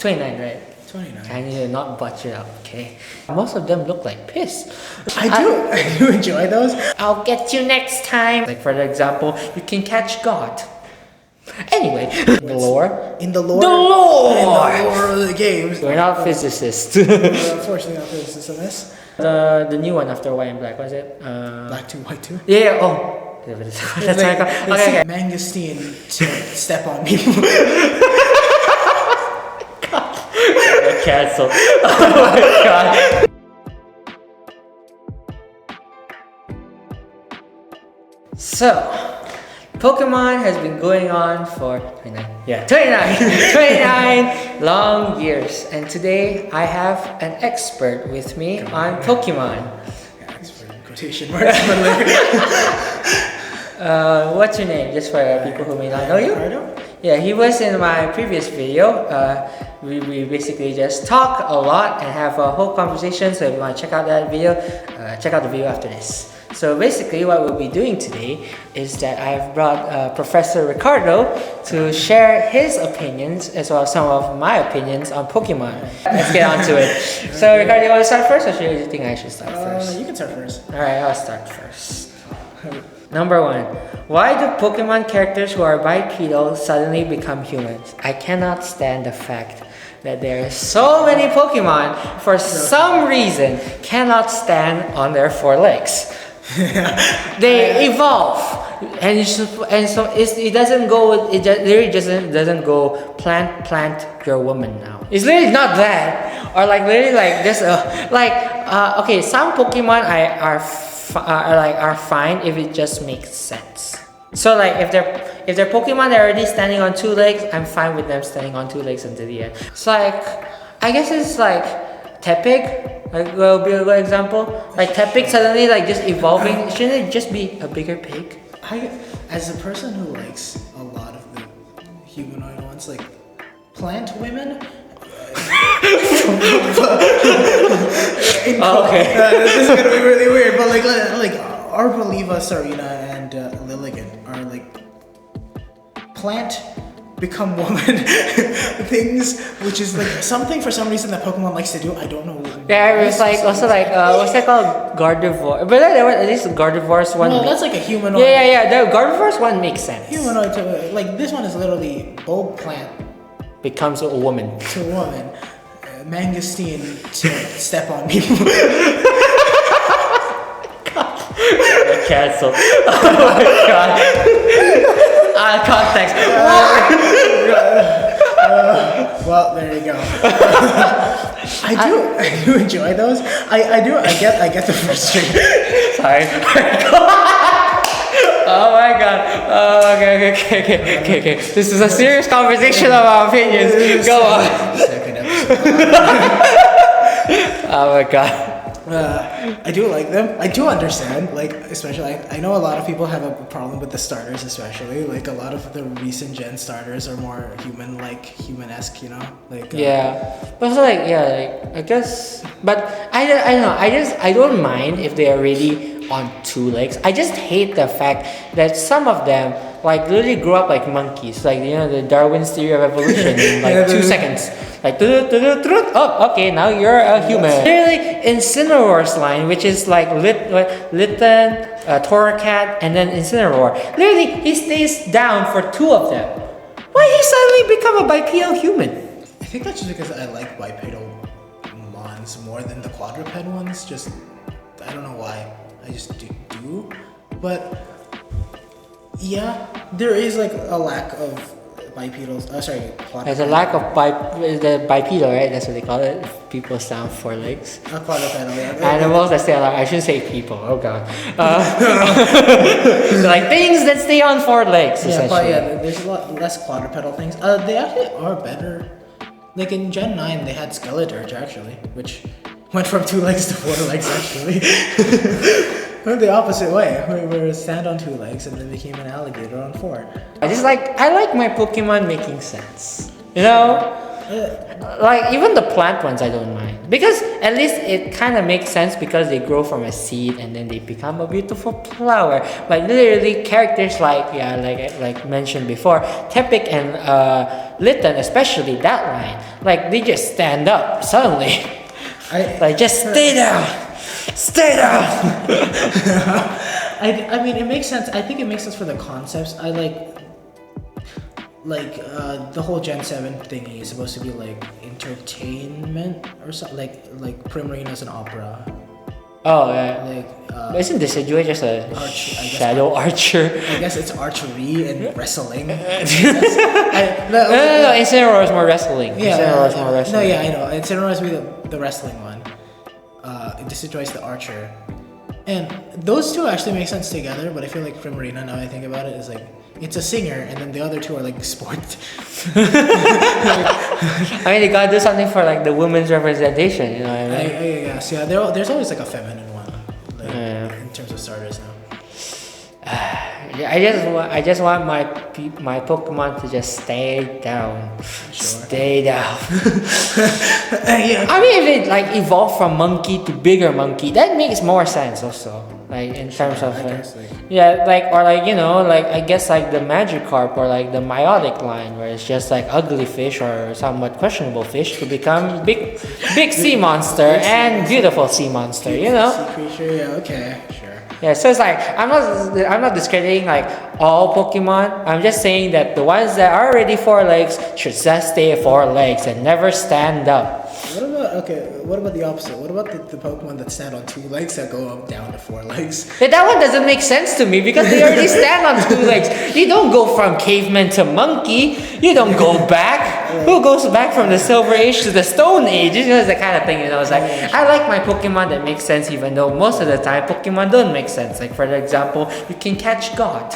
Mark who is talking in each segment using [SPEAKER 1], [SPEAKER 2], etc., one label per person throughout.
[SPEAKER 1] 29, right?
[SPEAKER 2] 29.
[SPEAKER 1] I need to not butcher up, okay? Most of them look like piss.
[SPEAKER 2] I do enjoy those.
[SPEAKER 1] I'll get you next time. Like for example, you can catch God. Anyway, the lore.
[SPEAKER 2] In the lore.
[SPEAKER 1] The lore!
[SPEAKER 2] In the lore of the games.
[SPEAKER 1] We're not physicists.
[SPEAKER 2] Unfortunately not physicists on this.
[SPEAKER 1] The new one after White and Black, was it?
[SPEAKER 2] Black 2, White 2.
[SPEAKER 1] Yeah, oh. That's
[SPEAKER 2] like,
[SPEAKER 1] okay.
[SPEAKER 2] Mangosteen to step on me.
[SPEAKER 1] Cancelled. Oh my god. So, Pokemon has been going on for 29 long years, and today I have an expert with me on Pokemon.
[SPEAKER 2] Yeah, expert in quotation marks.
[SPEAKER 1] What's your name, just for people who may not know you?
[SPEAKER 2] Ricardo?
[SPEAKER 1] Yeah, he was in my previous video. We basically just talk a lot and have a whole conversation. So if you want to check out that video, check out the video after this. So basically what we'll be doing today is that I've brought Professor Ricardo to share his opinions as well as some of my opinions on Pokemon. Let's get on to it. So Ricardo, you want to start first, or should you think I should start first?
[SPEAKER 2] You can start first.
[SPEAKER 1] Alright, I'll start first. Number 1. Why do Pokemon characters who are bipedal suddenly become humans? I cannot stand the fact that there are so many Pokemon, for some reason, cannot stand on their 4 legs. They evolve, and so it doesn't go. It just literally doesn't go plant your woman now. It's literally not that, or like literally like this. Okay, some Pokemon are fine if it just makes sense. So like if they're Pokemon that are already standing on 2 legs, I'm fine with them standing on 2 legs until the end. So like I guess it's like Tepig. Like will be a good example. Like Tepig suddenly like just evolving. Shouldn't it just be a bigger pig?
[SPEAKER 2] As a person who likes a lot of the humanoid ones, like plant women.
[SPEAKER 1] Okay.
[SPEAKER 2] This is gonna be really weird, but like Arboliva, Sarina, and Lilligant are like plant become woman things, which is like something for some reason that Pokemon likes to do. I don't know.
[SPEAKER 1] Yeah, it's like also like what's that called? Gardevoir. But there was at least Gardevoir's one.
[SPEAKER 2] Well, that's like a humanoid.
[SPEAKER 1] Yeah. The Gardevoir's one makes sense.
[SPEAKER 2] Humanoid to like this one is literally bulb plant
[SPEAKER 1] becomes a woman.
[SPEAKER 2] to woman. Mangosteen to step on me.
[SPEAKER 1] Cancelled. Oh my god. Context.
[SPEAKER 2] Well, there you go. I do enjoy those. I get the frustration.
[SPEAKER 1] Sorry. Oh my god. Oh, okay. This is a serious conversation of our opinions. Go on.
[SPEAKER 2] Second episode.
[SPEAKER 1] Oh my god.
[SPEAKER 2] I do like them. I do understand, like, especially, I know a lot of people have a problem with the starters, especially. Like, a lot of the recent gen starters are more human-esque, you know? Like,
[SPEAKER 1] yeah. But also, like, yeah, like, I guess, but I don't know, I don't mind if they are really on 2 legs. I just hate the fact that some of them, like, literally grow up like monkeys. Like, you know, the Darwin's theory of evolution in, like, 2 seconds. Like, oh, okay, now you're a human. Literally, Incineroar's line, which is like Litten, Torracat, and then Incineroar. Literally, he stays down for 2 of them. Why did he suddenly become a bipedal human?
[SPEAKER 2] I think that's just because I like bipedal mons more than the quadruped ones. Just, I don't know why. I just do. But, yeah, there is like a lack of bipedals. Quadruped.
[SPEAKER 1] There's a lack of bipedal, right? That's what they call it. People stand on 4 legs.
[SPEAKER 2] Quadrupedal, yeah.
[SPEAKER 1] Animals that stay on, I shouldn't say people. Oh god. Like things that stay on 4 legs.
[SPEAKER 2] Yeah, but yeah, there's a lot less quadrupedal things. They actually are better. Like in Gen 9, they had Skeledirge actually, which went from 2 legs to 4 legs actually. Went the opposite way. We were stand on 2 legs and then became an alligator on 4.
[SPEAKER 1] I like my Pokemon making sense. You know? Like even the plant ones, I don't mind because at least it kind of makes sense because they grow from a seed and then they become a beautiful flower. But literally, characters like mentioned before, Tepic and Litten, especially that line, like they just stand up suddenly, just stay down, stay down.
[SPEAKER 2] I mean, it makes sense. I think it makes sense for the concepts. I like the whole Gen 7 thingy is supposed to be like entertainment or something, like Primarina is an opera.
[SPEAKER 1] Oh yeah.
[SPEAKER 2] Like
[SPEAKER 1] Isn't Decidueye just a shadow archer?
[SPEAKER 2] I guess it's archery and wrestling.
[SPEAKER 1] No, Incineroar is more wrestling.
[SPEAKER 2] Yeah,
[SPEAKER 1] Incineroar is more wrestling.
[SPEAKER 2] No, yeah, I know. Incineroar is the wrestling one. Decidueye is the archer. And those two actually make sense together, but I feel like Primarina, now I think about it, is like it's a singer, and then the other two are like sport.
[SPEAKER 1] I mean, they gotta do something for like the women's representation, you know what I mean?
[SPEAKER 2] Yes, yeah. There's always like a feminine one, like, in terms of starters now.
[SPEAKER 1] I just want my Pokemon to just stay down.
[SPEAKER 2] Sure.
[SPEAKER 1] Stay down.
[SPEAKER 2] Yeah.
[SPEAKER 1] I mean, if it like evolved from monkey to bigger monkey, that makes more sense also. Like in terms of I guess like the Magikarp or like the Meowth line, where it's just like ugly fish or somewhat questionable fish to become big sea monster and beautiful sea monster. You know.
[SPEAKER 2] Sea creature. Yeah. Okay. Sure.
[SPEAKER 1] Yeah, so it's like I'm not discrediting like all Pokemon. I'm just saying that the ones that are already 4 legs should just stay 4 legs and never stand up.
[SPEAKER 2] What about the opposite? What about the Pokemon that stand on 2 legs that go up down to 4 legs?
[SPEAKER 1] But that one doesn't make sense to me because they already stand on 2 legs. You don't go from caveman to monkey. You don't go back. Who goes back from the Silver Age to the Stone Age? You know, it's the kind of thing, you know. It's like I like my Pokemon that makes sense, even though most of the time Pokemon don't make sense. Like for example, you can catch God.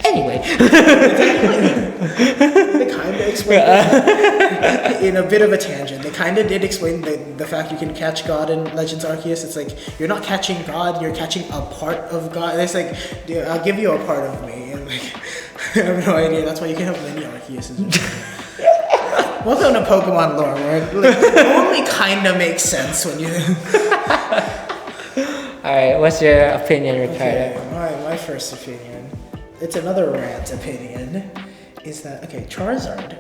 [SPEAKER 1] Anyway,
[SPEAKER 2] they kind of explained it in a bit of a tangent. They kind of did explain the fact you can catch God in Legends Arceus. It's like you're not catching God, you're catching a part of God. And it's like, dude, I'll give you a part of me, and like I have no idea. That's why you can have many Arceuses. Welcome to Pokemon lore, where it only kind of makes sense when you.
[SPEAKER 1] All right, what's your opinion, Ricardo?
[SPEAKER 2] Okay, my first opinion. It's another rant opinion, is that, Charizard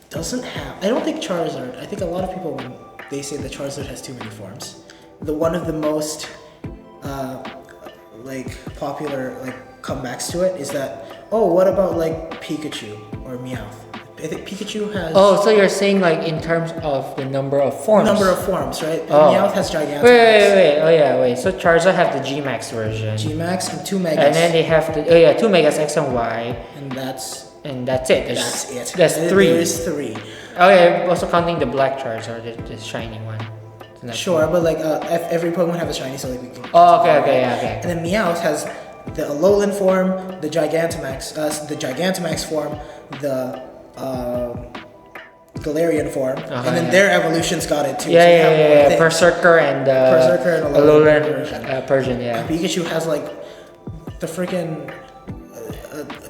[SPEAKER 2] doesn't have, I don't think Charizard, I think a lot of people, when they say that Charizard has too many forms, one of the most, popular, comebacks to it is that, what about, Pikachu or Meowth? I think Pikachu has...
[SPEAKER 1] Oh, so you're saying, in terms of the number of forms?
[SPEAKER 2] Number of forms, right?
[SPEAKER 1] Oh.
[SPEAKER 2] Meowth has Gigantamax.
[SPEAKER 1] Wait. Oh, yeah, wait. So Charizard have the G-Max version.
[SPEAKER 2] G-Max and 2 Megas.
[SPEAKER 1] And then they have 2 Megas X and Y.
[SPEAKER 2] And that's
[SPEAKER 1] it. That's 3.
[SPEAKER 2] There is 3.
[SPEAKER 1] Oh, yeah, also counting the black Charizard, the shiny one. So
[SPEAKER 2] sure, but every Pokemon have a shiny, so we can...
[SPEAKER 1] Oh, okay.
[SPEAKER 2] And then Meowth has the Alolan form, the Gigantamax form, the Galarian form, and then their evolutions got it too.
[SPEAKER 1] Yeah. Berserker and Alolan Persian, yeah.
[SPEAKER 2] And Pikachu has the freaking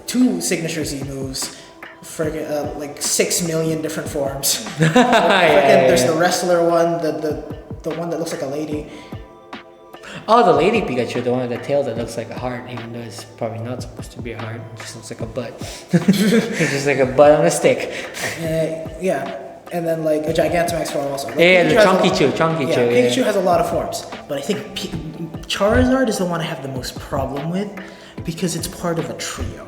[SPEAKER 2] 2 signature Z moves, freaking 6 million different forms. There's the wrestler one, the one that looks like a lady.
[SPEAKER 1] Oh, the lady Pikachu, the one with the tail that looks like a heart, even though it's probably not supposed to be a heart. It just looks like a butt. It's just like a butt on a stick.
[SPEAKER 2] And then a Gigantamax form also.
[SPEAKER 1] The Chunky-Chew.
[SPEAKER 2] Pikachu has a lot of forms, but I think Charizard is the one I have the most problem with because it's part of a trio.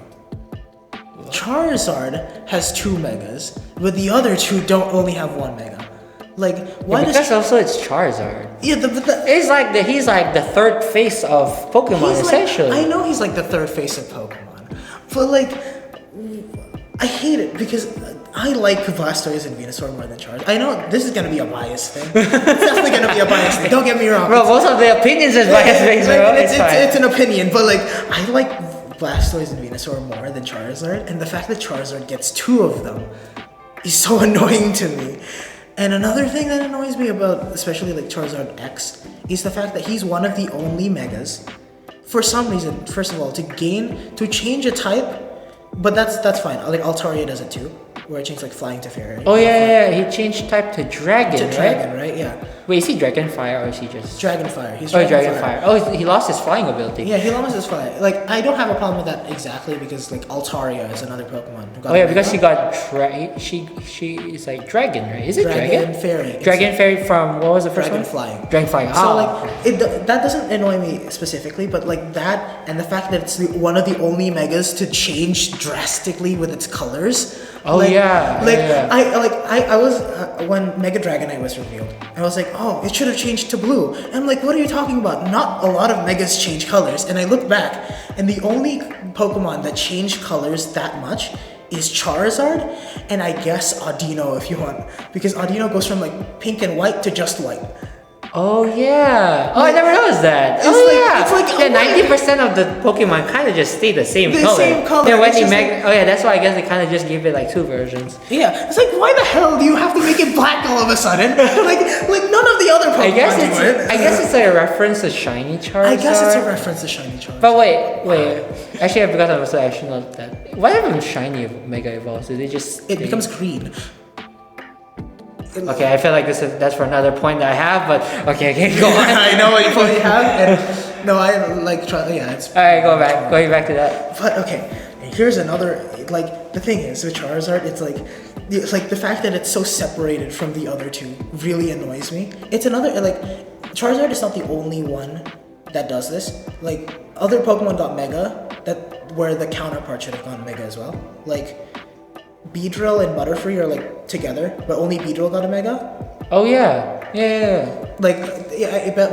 [SPEAKER 2] Charizard has 2 Megas, but the other 2 don't only have 1 Mega.
[SPEAKER 1] Because also it's Charizard.
[SPEAKER 2] Yeah,
[SPEAKER 1] he's like the third face of Pokemon, essentially.
[SPEAKER 2] I know he's the third face of Pokemon, but I hate it because I like Blastoise and Venusaur more than Charizard. I know this is gonna be a biased thing. It's definitely gonna be a biased thing. Don't get me wrong.
[SPEAKER 1] Bro, most of the opinions is biased things, bro.
[SPEAKER 2] It's an opinion, but I like Blastoise and Venusaur more than Charizard, and the fact that Charizard gets 2 of them is so annoying to me. And another thing that annoys me about, especially Charizard X, is the fact that he's one of the only Megas. For some reason, first of all, to change a type, but that's fine. Altaria does it too. where it changed like flying to fairy.
[SPEAKER 1] Oh yeah, he changed type to dragon,
[SPEAKER 2] To dragon, right? Yeah.
[SPEAKER 1] Wait, is he dragon fire or is he just
[SPEAKER 2] Dragon fire. He's
[SPEAKER 1] dragon fire? Oh, he lost his flying ability.
[SPEAKER 2] Yeah, he lost his fire. Like, I don't have a problem with that exactly because like Altaria is another Pokemon who got
[SPEAKER 1] Oh yeah,
[SPEAKER 2] a
[SPEAKER 1] because
[SPEAKER 2] Mega.
[SPEAKER 1] she is like dragon, right? Is it
[SPEAKER 2] Dragon fairy.
[SPEAKER 1] Dragon fairy from what was the first
[SPEAKER 2] Dragon
[SPEAKER 1] one?
[SPEAKER 2] flying.
[SPEAKER 1] Dragon flying.
[SPEAKER 2] So
[SPEAKER 1] Ah.
[SPEAKER 2] like that doesn't annoy me specifically, but like that and the fact that it's one of the only megas to change drastically with its colors.
[SPEAKER 1] Oh, yeah.
[SPEAKER 2] Like
[SPEAKER 1] Yeah.
[SPEAKER 2] I was when Mega Dragonite was revealed, I was like, oh, it should have changed to blue. And I'm like, what are you talking about? Not a lot of megas change colors. And I looked back, and the only Pokemon that changed colors that much is Charizard, and I guess Audino if you want, because Audino goes from like pink and white to just white.
[SPEAKER 1] Oh yeah. Oh, I never noticed that.
[SPEAKER 2] It's
[SPEAKER 1] Oh
[SPEAKER 2] like-
[SPEAKER 1] yeah.
[SPEAKER 2] it's like,
[SPEAKER 1] yeah,
[SPEAKER 2] oh,
[SPEAKER 1] 90% of the Pokemon kind of just stay the same
[SPEAKER 2] The
[SPEAKER 1] color.
[SPEAKER 2] same color,
[SPEAKER 1] Yeah, when
[SPEAKER 2] it's
[SPEAKER 1] they
[SPEAKER 2] just
[SPEAKER 1] make. Oh yeah, that's why I guess they kind of just give it like two versions.
[SPEAKER 2] Yeah, it's like why the hell do you have to make it black all of a sudden? like none of the other Pokemon
[SPEAKER 1] I guess
[SPEAKER 2] do
[SPEAKER 1] it's.
[SPEAKER 2] it.
[SPEAKER 1] I guess it's like a reference to Shiny Charizard.
[SPEAKER 2] I guess it's a reference to Shiny Charizard.
[SPEAKER 1] But wait. Actually, I forgot I should note that. What if Shiny Mega evolves? Did they just?
[SPEAKER 2] It becomes green.
[SPEAKER 1] Okay, I feel like that's for another point that I have, but okay, go on.
[SPEAKER 2] I know what you probably have. And, no, I like try. Yeah, it's.
[SPEAKER 1] All right, going back to that.
[SPEAKER 2] But okay, and here's another. Like the thing is with Charizard, it's like the fact that it's so separated from the other two really annoys me. It's another like Charizard is not the only one that does this. Like other Pokemon got Mega where the counterpart should have gone Mega as well. Like Beedrill and Butterfree are like together, but only Beedrill got a Mega.
[SPEAKER 1] Oh yeah.
[SPEAKER 2] Like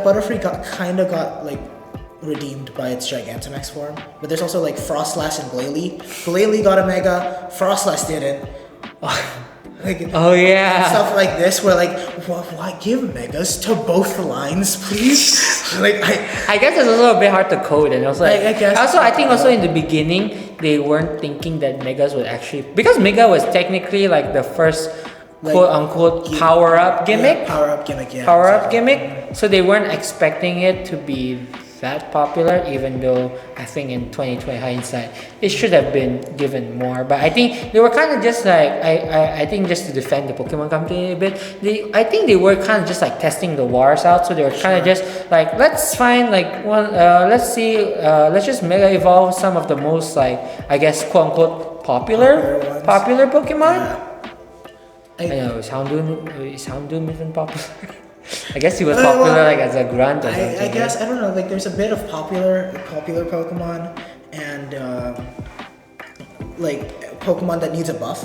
[SPEAKER 2] Butterfree got like redeemed by its Gigantamax form, but there's also like Frostlass and Glalie. Glalie got a Mega, Frostlass didn't. Like,
[SPEAKER 1] Oh yeah.
[SPEAKER 2] stuff like this where like why give megas to both lines, please? Like
[SPEAKER 1] I guess it's also a bit hard to code, and also
[SPEAKER 2] I guess.
[SPEAKER 1] I think also in the beginning they weren't thinking that megas would actually, because mega was technically like the first
[SPEAKER 2] Like,
[SPEAKER 1] quote unquote power up gimmick.
[SPEAKER 2] Power up gimmick, yeah.
[SPEAKER 1] Power up gimmick. So they weren't expecting it to be that popular, even though I think in 2020 hindsight it should have been given more. But I think they were kind of just like I think just to defend the Pokemon company a bit, I think they were kind of just like testing the waters out. So they were kind of just like, let's find like one let's just mega evolve some of the most like, I guess, quote unquote popular Pokemon.
[SPEAKER 2] Yeah.
[SPEAKER 1] I know, is Houndoom even popular? I guess he was popular like as a grunt or something.
[SPEAKER 2] I guess I don't know. Like there's a bit of popular Pokemon and like Pokemon that needs a buff,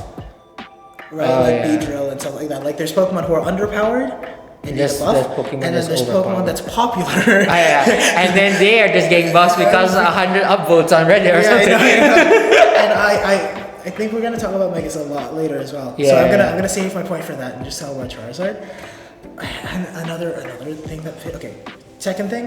[SPEAKER 2] right? Like Beedrill and stuff like that. Like there's Pokemon who are underpowered and need a buff,
[SPEAKER 1] there's Pokemon
[SPEAKER 2] and then there's Pokemon that's popular.
[SPEAKER 1] And then they are just getting buffed because 100 upvotes on Reddit or something.
[SPEAKER 2] I know. And I think we're gonna talk about Megas a lot later as well. So I'm gonna save my point for that and just talk about Charizard. And another thing that second thing,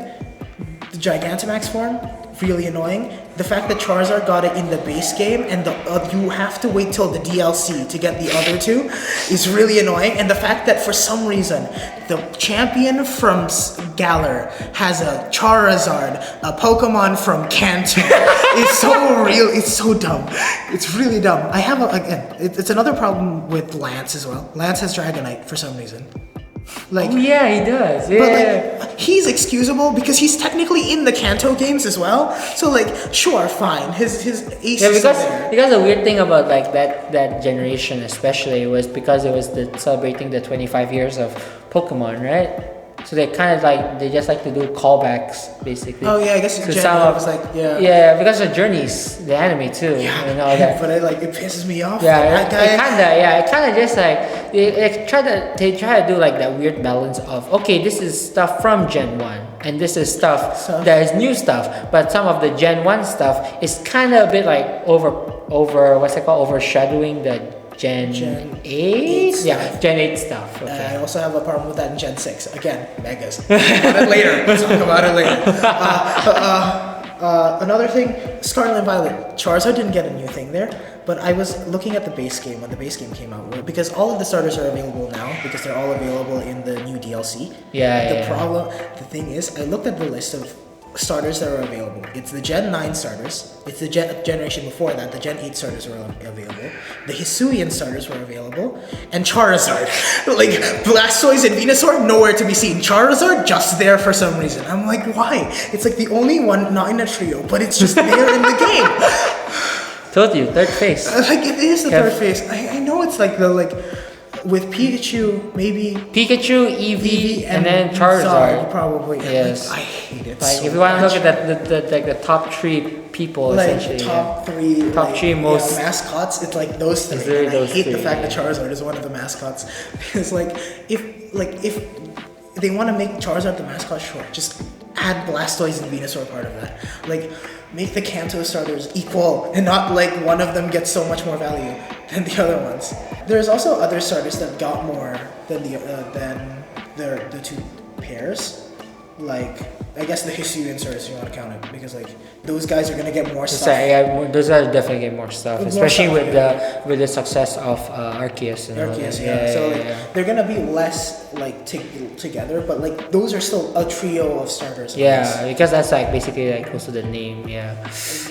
[SPEAKER 2] the Gigantamax form, really annoying. The fact that Charizard got it in the base game and you have to wait till the DLC to get the other two is really annoying. And the fact that for some reason the champion from Galar has a Charizard, a Pokemon from Kanto, is so real. It's so dumb. It's really dumb. I have it's another problem with Lance as well. Lance has Dragonite for some reason. Like,
[SPEAKER 1] oh yeah, he does. Yeah.
[SPEAKER 2] But like, he's excusable because he's technically in the Kanto games as well. So like, sure, fine. His ace is still there.
[SPEAKER 1] Because the weird thing about like that generation especially was because it was celebrating the 25 years of Pokemon, right? So they kind of like, they just like to do callbacks basically.
[SPEAKER 2] Oh yeah, I guess
[SPEAKER 1] to
[SPEAKER 2] Gen
[SPEAKER 1] some of,
[SPEAKER 2] was like, yeah.
[SPEAKER 1] Yeah, because of Journeys, the anime too, and all that.
[SPEAKER 2] But it pisses me off.
[SPEAKER 1] Yeah, it kind of just like they try to do like that weird balance of, okay, this is stuff from Gen 1 and this is stuff that is new stuff, but some of the Gen 1 stuff is kind of a bit like overshadowing the Gen 8? Yeah, Gen 8 stuff. Okay.
[SPEAKER 2] I also have a problem with that in Gen 6. Again, Megas. Talk about it later. We'll talk about it later. Another thing, Scarlet and Violet. Charizard didn't get a new thing there, but I was looking at the base game when the base game came out, because all of the starters are available now because they're all available in the new DLC. The thing is, I looked at the list of starters that are available. It's the Gen 9 starters. It's the generation before that. The Gen 8 starters were available. The Hisuian starters were available. And Charizard. Like, Blastoise and Venusaur, nowhere to be seen. Charizard, just there for some reason. I'm like, why? It's like the only one not in a trio, but it's just there in the game.
[SPEAKER 1] Told you, third phase.
[SPEAKER 2] Like, it is the third phase. I know it's like the, like, with Pikachu, maybe
[SPEAKER 1] Pikachu, Eevee, and then Charizard.
[SPEAKER 2] Probably.
[SPEAKER 1] Yes.
[SPEAKER 2] Like, I hate it
[SPEAKER 1] Like,
[SPEAKER 2] so
[SPEAKER 1] if you want to
[SPEAKER 2] much.
[SPEAKER 1] look at the top 3 people,
[SPEAKER 2] Like
[SPEAKER 1] essentially.
[SPEAKER 2] top three,
[SPEAKER 1] Top
[SPEAKER 2] like,
[SPEAKER 1] three most-
[SPEAKER 2] mascots. It's like those three.
[SPEAKER 1] It's really
[SPEAKER 2] And I
[SPEAKER 1] those
[SPEAKER 2] hate the
[SPEAKER 1] three,
[SPEAKER 2] fact that
[SPEAKER 1] yeah.
[SPEAKER 2] Charizard is one of the mascots because if they want to make Charizard the mascot, sure, just add Blastoise and Venusaur part of that. Like, make the Kanto starters equal and not like one of them gets so much more value than the other ones. There's also other starters that got more than the two pairs. Like, I guess the Hisuian starters, if you want to count it, because like those guys are gonna get more stuff.
[SPEAKER 1] Those guys definitely get more stuff,
[SPEAKER 2] More
[SPEAKER 1] especially
[SPEAKER 2] stuff,
[SPEAKER 1] with the success of Arceus. And all
[SPEAKER 2] Arceus,
[SPEAKER 1] that.
[SPEAKER 2] So like, they're gonna be less like together, but like those are still a trio of starters. I guess.
[SPEAKER 1] Yeah, because that's like basically like close to the name. Yeah,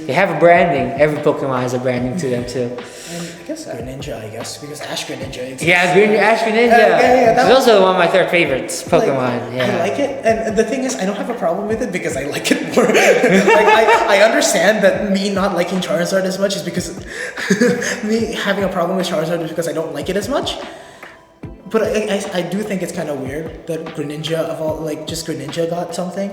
[SPEAKER 1] they have a branding. Every Pokemon has a branding to them too.
[SPEAKER 2] And I guess Greninja, because Ash Greninja exists.
[SPEAKER 1] Yeah, Ash Greninja.
[SPEAKER 2] that
[SPEAKER 1] It's
[SPEAKER 2] was-
[SPEAKER 1] also one of my third favorites
[SPEAKER 2] Like,
[SPEAKER 1] Pokemon. Yeah.
[SPEAKER 2] I like it, and the thing is, I don't have a problem with it because I like it more. Like, I understand that me not liking Charizard as much is because me having a problem with Charizard is because I don't like it as much. But I do think it's kind of weird that Greninja of all, like, just Greninja got something,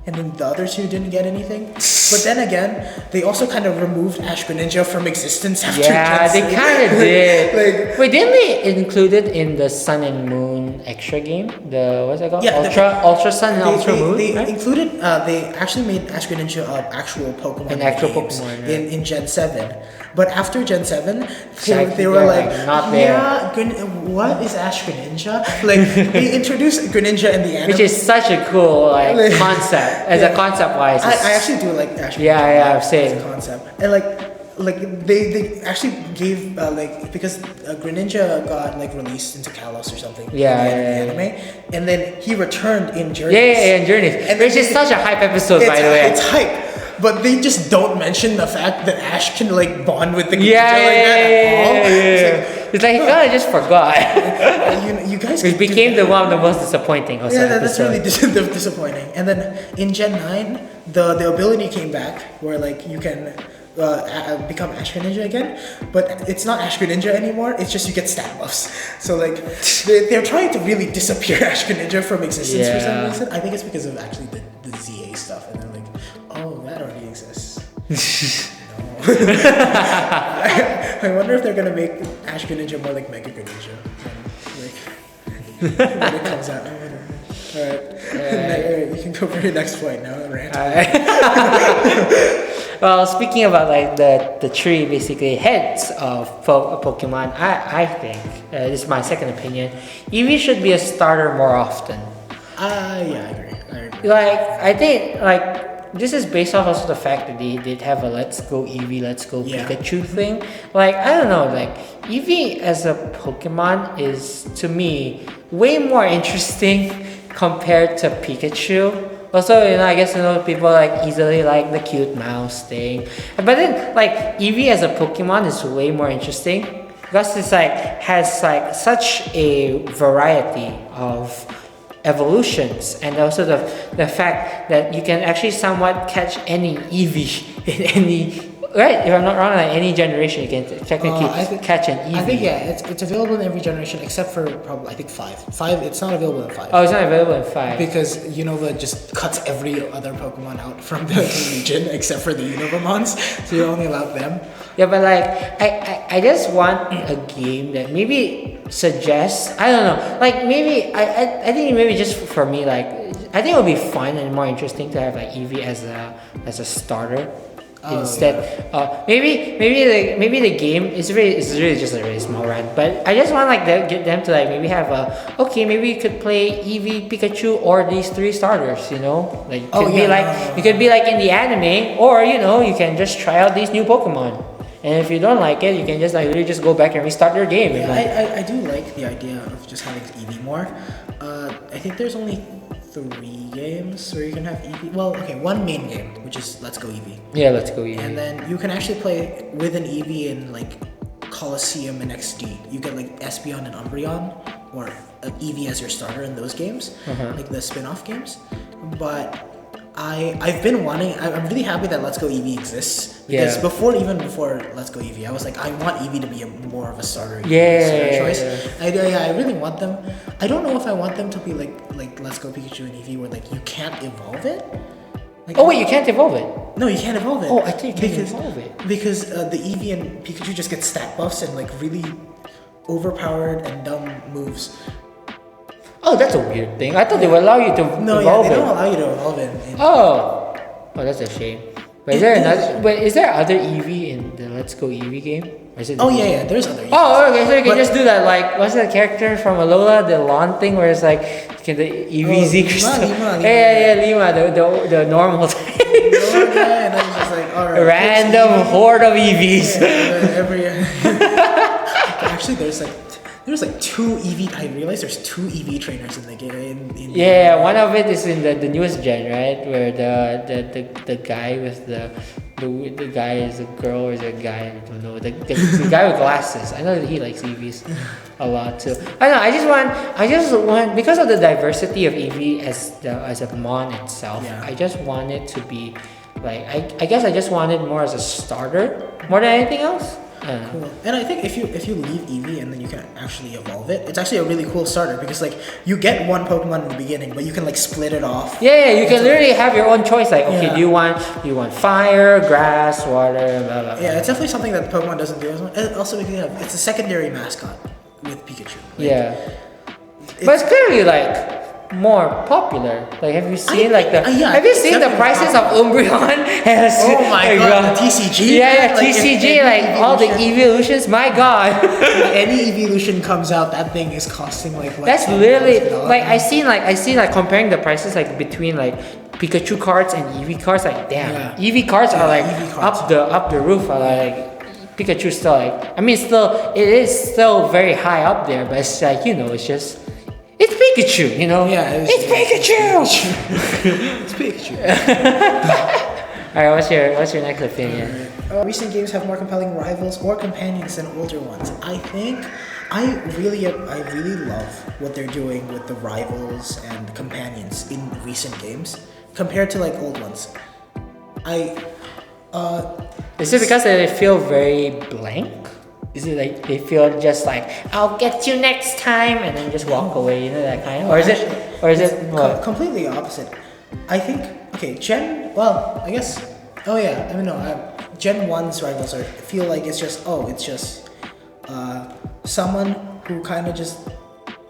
[SPEAKER 2] and then the other two didn't get anything. But then again, they also kind of removed Ash Greninja from existence after
[SPEAKER 1] Yeah, they
[SPEAKER 2] Gen 6.
[SPEAKER 1] kind of did.
[SPEAKER 2] Like,
[SPEAKER 1] Wait, didn't they include it in the Sun and Moon extra game? The what's it called?
[SPEAKER 2] Yeah,
[SPEAKER 1] Ultra Sun and Ultra Moon.
[SPEAKER 2] They
[SPEAKER 1] right?
[SPEAKER 2] included. They actually made Ash Greninja actual Pokemon.
[SPEAKER 1] An actual
[SPEAKER 2] games
[SPEAKER 1] Pokemon, yeah.
[SPEAKER 2] in Gen 7. But after Gen 7,
[SPEAKER 1] Exactly,
[SPEAKER 2] they were
[SPEAKER 1] they're
[SPEAKER 2] like,
[SPEAKER 1] like, not there.
[SPEAKER 2] yeah, what is Ash Greninja? Like, they introduced Greninja in the anime.
[SPEAKER 1] Which is such a cool like concept as a concept wise.
[SPEAKER 2] I actually do like Ash Greninja.
[SPEAKER 1] Yeah, same.
[SPEAKER 2] As a concept. And like they actually gave because Greninja got like released into Kalos or something.
[SPEAKER 1] Yeah,
[SPEAKER 2] in the anime, and then he returned in Journeys.
[SPEAKER 1] Yeah, Journeys.
[SPEAKER 2] And
[SPEAKER 1] Which is such a hype episode, by the way.
[SPEAKER 2] It's hype. But they just don't mention the fact that Ash can like bond with the Greninja
[SPEAKER 1] Yeah,
[SPEAKER 2] like that at all.
[SPEAKER 1] It's like he kind of just forgot.
[SPEAKER 2] You guys
[SPEAKER 1] Which
[SPEAKER 2] can do
[SPEAKER 1] became
[SPEAKER 2] that.
[SPEAKER 1] the one of the most disappointing also
[SPEAKER 2] Yeah, that's really
[SPEAKER 1] episode.
[SPEAKER 2] disappointing. And then in Gen 9, the ability came back where like you can become Ash Greninja again, but it's not Ash Greninja anymore. It's just you get stat buffs. So like they're trying to really disappear Ash Greninja from existence for some
[SPEAKER 1] Yeah.
[SPEAKER 2] reason. I think it's because of actually the ZA stuff, and they're like, oh, that already exists. No. I wonder if they're gonna make Ash Greninja more like Mega Greninja. Like when it comes out. Alright. You can go for your next point now, rant.
[SPEAKER 1] Well, speaking about like the three basically heads of Pokemon, I think this is my second opinion. Eevee should be a starter more often.
[SPEAKER 2] Yeah, I agree.
[SPEAKER 1] Like I think like this is based off also the fact that they did have a Let's Go Eevee, Let's Go
[SPEAKER 2] Yeah.
[SPEAKER 1] Pikachu thing. Like I don't know, like Eevee as a Pokemon is to me way more interesting compared to Pikachu. Also, I guess people like easily like the cute mouse thing. But then like Eevee as a Pokemon is way more interesting because it's like has like such a variety of evolutions, and also the fact that you can actually somewhat catch any Eevee in any, right? If I'm not wrong, like any generation you can technically catch an Eevee.
[SPEAKER 2] I think it's available in every generation except for probably I think 5. 5, it's not available in 5.
[SPEAKER 1] Oh, it's not available in 5.
[SPEAKER 2] Because Unova just cuts every other Pokemon out from the region except for the Unovamons, so you only allow them.
[SPEAKER 1] Yeah, but like I just want a game that maybe suggests, I don't know, like maybe I think maybe just for me, like I think it would be fun and more interesting to have like Eevee as a starter. Instead, maybe the game is really just a really small rant, but I just want like get them to like maybe have maybe you could play Eevee, Pikachu, or these 3 starters, like it could be like in the anime, or you can just try out these new Pokemon, and if you don't like it, you can just like really just go back and restart your game.
[SPEAKER 2] Yeah, I do like the idea of just having Eevee more. I think there's only 3 games where you can have Eevee. Well, okay, one main game, which is Let's Go Eevee.
[SPEAKER 1] Yeah, Let's Go Eevee.
[SPEAKER 2] And then you can actually play with an Eevee in like Colosseum and XD. You get like Espeon and Umbreon, or Eevee as your starter in those games, like the spin-off games. But I've been wanting. I'm really happy that Let's Go Eevee exists, because before Let's Go Eevee, I was like, I want Eevee to be more of a starter choice. I really want them. I don't know if I want them to be like Let's Go Pikachu and Eevee, where like you can't evolve it. Like,
[SPEAKER 1] oh wait, you can't evolve it.
[SPEAKER 2] No, you can't evolve it.
[SPEAKER 1] Oh, I think you can evolve it
[SPEAKER 2] because the Eevee and Pikachu just get stat buffs and like really overpowered and dumb moves.
[SPEAKER 1] Oh, that's a weird thing. I thought they would allow you to evolve
[SPEAKER 2] they
[SPEAKER 1] it.
[SPEAKER 2] don't allow you to evolve it.
[SPEAKER 1] Oh, that's a shame. But is there other Eevee in the Let's Go Eevee game? Or is it
[SPEAKER 2] there's other Eevees.
[SPEAKER 1] Oh, okay, so you can just do that, like, what's that character from Alola, the lawn thing, where it's like, the Eevee Z crystal.
[SPEAKER 2] Lima.
[SPEAKER 1] Lima, the normal type.
[SPEAKER 2] And then it's just like, alright.
[SPEAKER 1] Random horde of Eevees.
[SPEAKER 2] Actually, there's like 2 Eevee. I realized there's 2 Eevee trainers in the game.
[SPEAKER 1] One of it is in the newest gen, right? Where the guy with the guy is a girl or is a guy? I don't know. The guy with glasses. I know that he likes Eevees a lot too. I know. I just want because of the diversity of Eevee as a mon itself.
[SPEAKER 2] Yeah.
[SPEAKER 1] I just want it to be like I guess I just want it more as a starter more than anything else.
[SPEAKER 2] Cool. And I think if you leave Eevee and then you can actually evolve it, it's actually a really cool starter, because like you get one Pokemon in the beginning, but you can like split it off.
[SPEAKER 1] Yeah, you can literally have your own choice. Like, okay, do you want fire, grass, water, blah blah.
[SPEAKER 2] Yeah, it's definitely something that Pokemon doesn't do as much. And also, it's a secondary mascot with Pikachu.
[SPEAKER 1] But it's clearly like more popular. Like, have you seen have you seen the prices of Umbreon?
[SPEAKER 2] Oh my god, TCG?
[SPEAKER 1] Yeah, TCG, like all the evolutions, my god.
[SPEAKER 2] If any evolution comes out, that thing is costing like what?
[SPEAKER 1] That's literally like I seen comparing the prices like between like Pikachu cards and Eevee cards, like damn. Eevee cards are like up the roof, are like Pikachu still like it is still very high up there, but it's like, it's just it's Pikachu,
[SPEAKER 2] Yeah,
[SPEAKER 1] it's Pikachu.
[SPEAKER 2] It's Pikachu.
[SPEAKER 1] Alright, what's your next opinion?
[SPEAKER 2] Recent games have more compelling rivals or companions than older ones. I think I really love what they're doing with the rivals and companions in recent games compared to like old ones.
[SPEAKER 1] Is it because they feel very blank? Is it like they feel just like I'll get you next time and then just walk away, that kind of? Or is it what?
[SPEAKER 2] Completely opposite. I think Gen 1's rivals feel like it's just someone who kind of just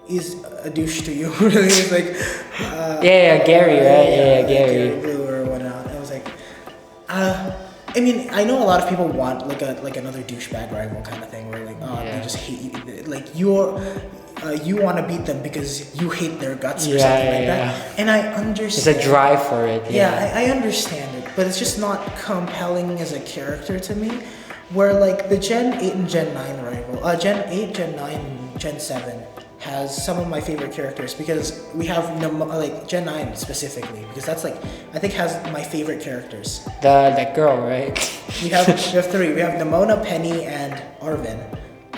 [SPEAKER 2] is a douche to you. Really, it's like
[SPEAKER 1] Gary, right? Gary
[SPEAKER 2] Blue or whatnot. I was like, I know a lot of people want like another douchebag rival kind of thing, where like they just hate you, like you want to beat them because you hate their guts or something like that. And I understand.
[SPEAKER 1] It's a drive for it.
[SPEAKER 2] I understand it, but it's just not compelling as a character to me. Where like the Gen 8 and Gen 9 rival, Gen 8, Gen 9, and Gen 7 has some of my favorite characters, because we have Gen 9 specifically, because that's like I think has my favorite characters.
[SPEAKER 1] That girl, right?
[SPEAKER 2] We have 3. We have Nimona, Penny, and Arven.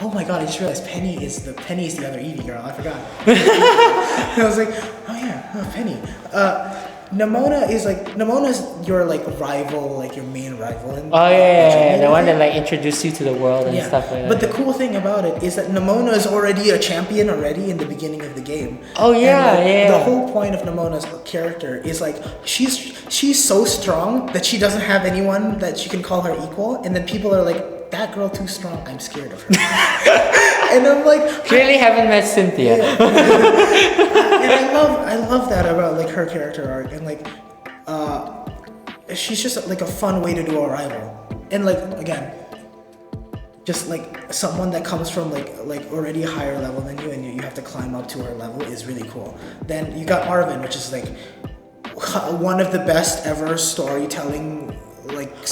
[SPEAKER 2] Oh my god, I just realized Penny is the other Eevee girl. I forgot. I was like, Penny. Nimona's your like rival, like your main rival.
[SPEAKER 1] The one that like introduced you to the world and stuff like that.
[SPEAKER 2] But the cool thing about it is that Nimona is already a champion in the beginning of the game. The whole point of Nimona's character is like she's so strong that she doesn't have anyone that she can call her equal, and then people are like, that girl too strong, I'm scared of her. And I'm like,
[SPEAKER 1] clearly haven't met Cynthia.
[SPEAKER 2] And I love that about like her character arc, and like she's just like a fun way to do a rival. And like again, just like someone that comes from like already a higher level than you, and you have to climb up to her level is really cool. Then you got Arven, which is like one of the best ever storytelling.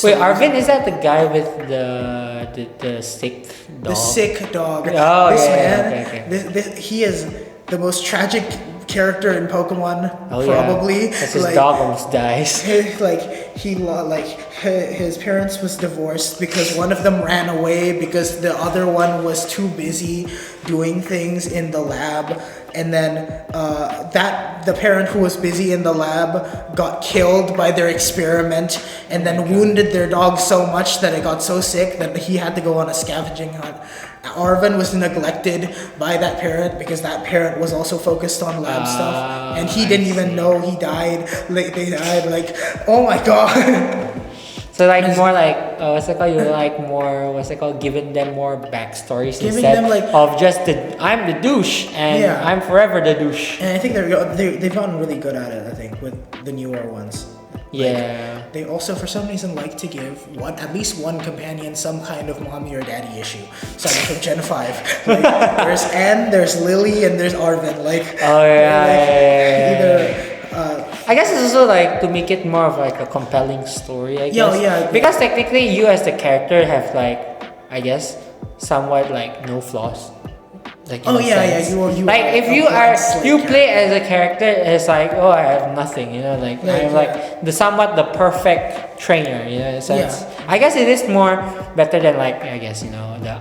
[SPEAKER 2] Wait,
[SPEAKER 1] Arven, is that the guy with the sick dog?
[SPEAKER 2] The sick dog.
[SPEAKER 1] Oh,
[SPEAKER 2] this
[SPEAKER 1] yeah,
[SPEAKER 2] man,
[SPEAKER 1] okay.
[SPEAKER 2] He is the most tragic character in Pokemon,
[SPEAKER 1] Oh
[SPEAKER 2] probably.
[SPEAKER 1] yeah. Because his
[SPEAKER 2] Like,
[SPEAKER 1] dog almost dies.
[SPEAKER 2] His parents was divorced because one of them ran away because the other one was too busy doing things in the lab, and then the parent who was busy in the lab got killed by their experiment, and then wounded their dog so much that it got so sick that he had to go on a scavenging hunt. Arvin was neglected by that parent because that parent was also focused on lab stuff, and he didn't even know he died. Like they died. Like, oh my god.
[SPEAKER 1] So like more like what's it called? You like more what's it called? Giving them more backstories
[SPEAKER 2] Giving
[SPEAKER 1] instead
[SPEAKER 2] them, like-
[SPEAKER 1] of just I'm the douche and
[SPEAKER 2] Yeah.
[SPEAKER 1] I'm forever the douche.
[SPEAKER 2] And I think they've gotten really good at it. I think with the newer ones.
[SPEAKER 1] Yeah.
[SPEAKER 2] They also, for some reason, like to give at least one companion some kind of mommy or daddy issue. So like from Gen 5, like, there's Anne, there's Lily, and there's Arvin. Like,
[SPEAKER 1] Oh yeah.
[SPEAKER 2] either.
[SPEAKER 1] I guess it's also like to make it more of like a compelling story. I guess.
[SPEAKER 2] Yeah.
[SPEAKER 1] Because technically, you as the character have like, I guess, somewhat like no flaws. Like in
[SPEAKER 2] Oh
[SPEAKER 1] a
[SPEAKER 2] yeah,
[SPEAKER 1] sense.
[SPEAKER 2] you
[SPEAKER 1] like
[SPEAKER 2] are
[SPEAKER 1] if
[SPEAKER 2] a
[SPEAKER 1] you are
[SPEAKER 2] blank slate
[SPEAKER 1] you play
[SPEAKER 2] character.
[SPEAKER 1] as a character, it's like I have nothing, like I'm like the somewhat the perfect trainer, in a sense.
[SPEAKER 2] Yeah.
[SPEAKER 1] I guess it is more better than like I guess the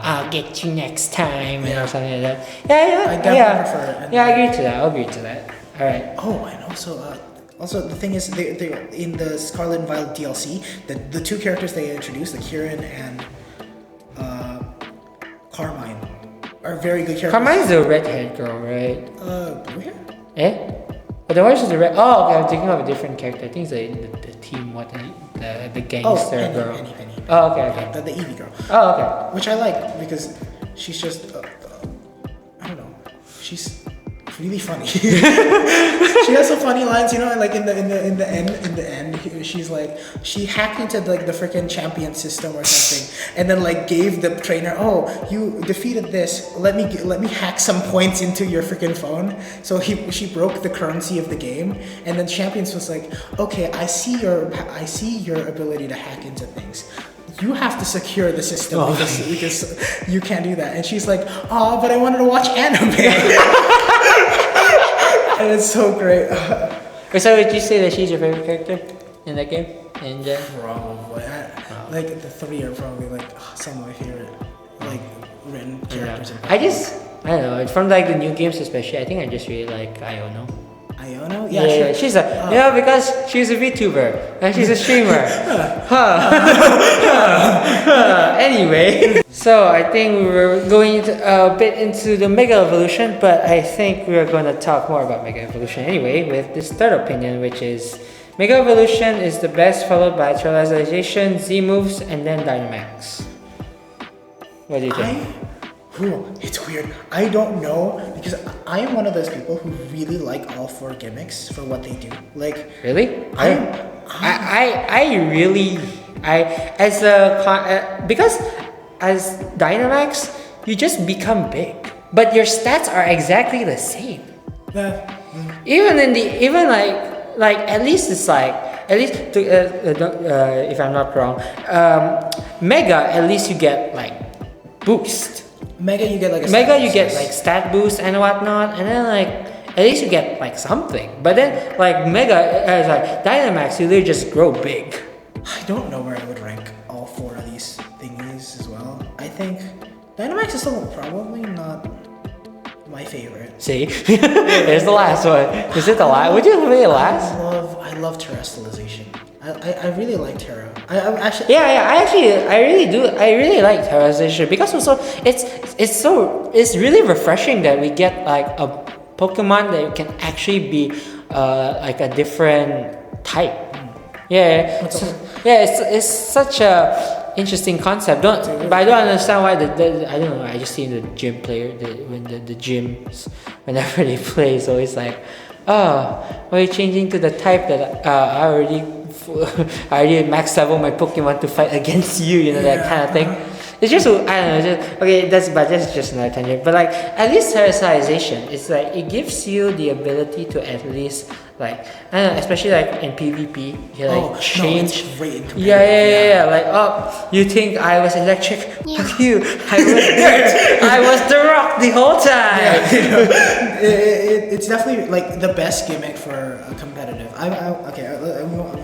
[SPEAKER 1] I'll get you next time or something like that.
[SPEAKER 2] I definitely prefer it.
[SPEAKER 1] Yeah, I agree to that. I'll agree to that. All right.
[SPEAKER 2] Oh, and also the thing is, they in the Scarlet and Violet DLC, the two characters they introduced, like Kieran and Carmine, are very good characters.
[SPEAKER 1] Carmine's the redhead girl, right?
[SPEAKER 2] Blue hair?
[SPEAKER 1] Eh? But the one is the red. Oh, okay. I'm thinking of a different character. I think it's the team. The gangster girl.
[SPEAKER 2] Penny.
[SPEAKER 1] Oh, okay.
[SPEAKER 2] The Eevee girl.
[SPEAKER 1] Oh, okay.
[SPEAKER 2] Which I like because she's just I don't know, she's really funny. She has some funny lines, and like in the end, she's like, she hacked into like the freaking champion system or something, and then like gave the trainer, oh, you defeated this, let me hack some points into your freaking phone. So she broke the currency of the game, and then Champions was like, okay, I see your ability to hack into things. You have to secure the system because you can't do that. And she's like, oh, but I wanted to watch anime. And it's so great.
[SPEAKER 1] So would you say that she's your favorite character in that game?
[SPEAKER 2] Probably. Like the three are probably like some of my favorite like written characters.
[SPEAKER 1] I don't know. From like the new games especially, I think I just really like Iono.
[SPEAKER 2] Iono?
[SPEAKER 1] Yeah,
[SPEAKER 2] Sure.
[SPEAKER 1] she's because she's a VTuber and she's a streamer. Anyway, so I think we were going a bit into the Mega Evolution, but I think we are going to talk more about Mega Evolution anyway with this third opinion, which is Mega Evolution is the best, followed by Terrestrialization, Z moves, and then Dynamax. What do you think?
[SPEAKER 2] It's weird. I don't know because I am one of those people who really like all four gimmicks for what they do. Like
[SPEAKER 1] Really? Because as Dynamax, you just become big, but your stats are exactly the same. Even like at least it's like if I'm not wrong, Mega at least you get like boost.
[SPEAKER 2] Mega, you get like
[SPEAKER 1] stat boost and whatnot, and then like at least you get like something. But then like Mega, like Dynamax, you literally just grow big.
[SPEAKER 2] I don't know where I would rank all four of these thingies as well. I think Dynamax is still probably not my favorite.
[SPEAKER 1] See, there's the last one. Is it the last? Would you really last?
[SPEAKER 2] I love terrestrialization. I really like Terra.
[SPEAKER 1] I really do. I really like Terrestrialization because also it's really refreshing that we get like a Pokemon that can actually be like a different type. It's such a interesting concept. But I don't understand why I don't know. I just see the gym player when the gyms whenever they play, so it's like, why are you changing to the type that I already maxed level my Pokemon to fight against you, that kind of thing. It's just, I don't know, that's just another tangent. But like, at least Terrestrialization, it's like, it gives you the ability to at least Like, I don't know, especially like in PvP, you like change.
[SPEAKER 2] No, it's great in competitive.
[SPEAKER 1] Yeah. Like, oh, you think I was electric? Fuck you. I was dirt. I was the rock the whole time.
[SPEAKER 2] It's definitely like the best gimmick for a competitive.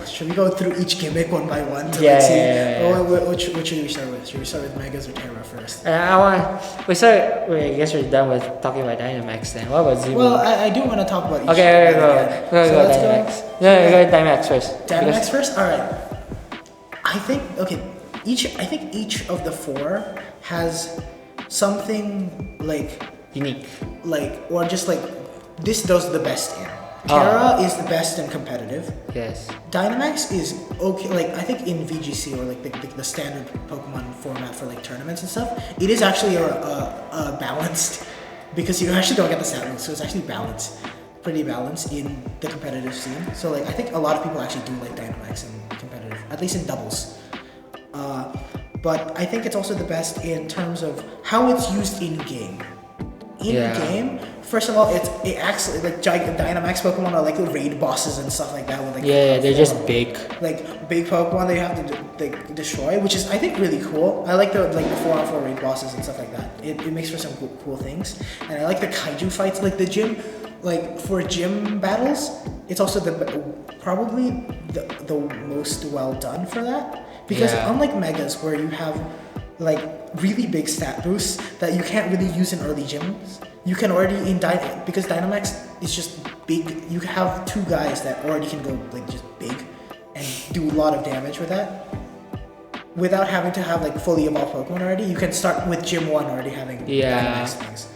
[SPEAKER 2] Should we go through each gimmick one by one to see? Which should we start with? Should we start with Megas or Terra first?
[SPEAKER 1] I guess we're done with talking about Dynamax then. What about Zemo?
[SPEAKER 2] Well, I do want to talk about each.
[SPEAKER 1] Okay, go Dynamax. No, go Dynamax first.
[SPEAKER 2] Dynamax first? Alright. I think each of the four has something like
[SPEAKER 1] unique.
[SPEAKER 2] Or just like this does the best in. Terra is the best in competitive.
[SPEAKER 1] Yes.
[SPEAKER 2] Dynamax is okay. Like I think in VGC or like the standard Pokemon format for like tournaments and stuff, it is actually a balanced because you actually don't get the stat moves, so it's actually balanced, pretty balanced in the competitive scene. So like I think a lot of people actually do like Dynamax in competitive, at least in doubles. But I think it's also the best in terms of how it's used in game. Game, first of all, it acts like Dynamax Pokemon are like raid bosses and stuff like that. With like
[SPEAKER 1] they're just big.
[SPEAKER 2] Like big Pokemon that you have to destroy, which is I think really cool. I like the 4-on-4 raid bosses and stuff like that. It makes for some cool things, and I like the kaiju fights, like the gym, like for gym battles. It's also probably the most well done for that because unlike Megas where you have like really big stat boosts that you can't really use in early gyms. You can already because Dynamax is just big. You have two guys that already can go like just big and do a lot of damage with that. Without having to have like fully evolved Pokemon already, you can start with Gym 1 already having Dynamax things.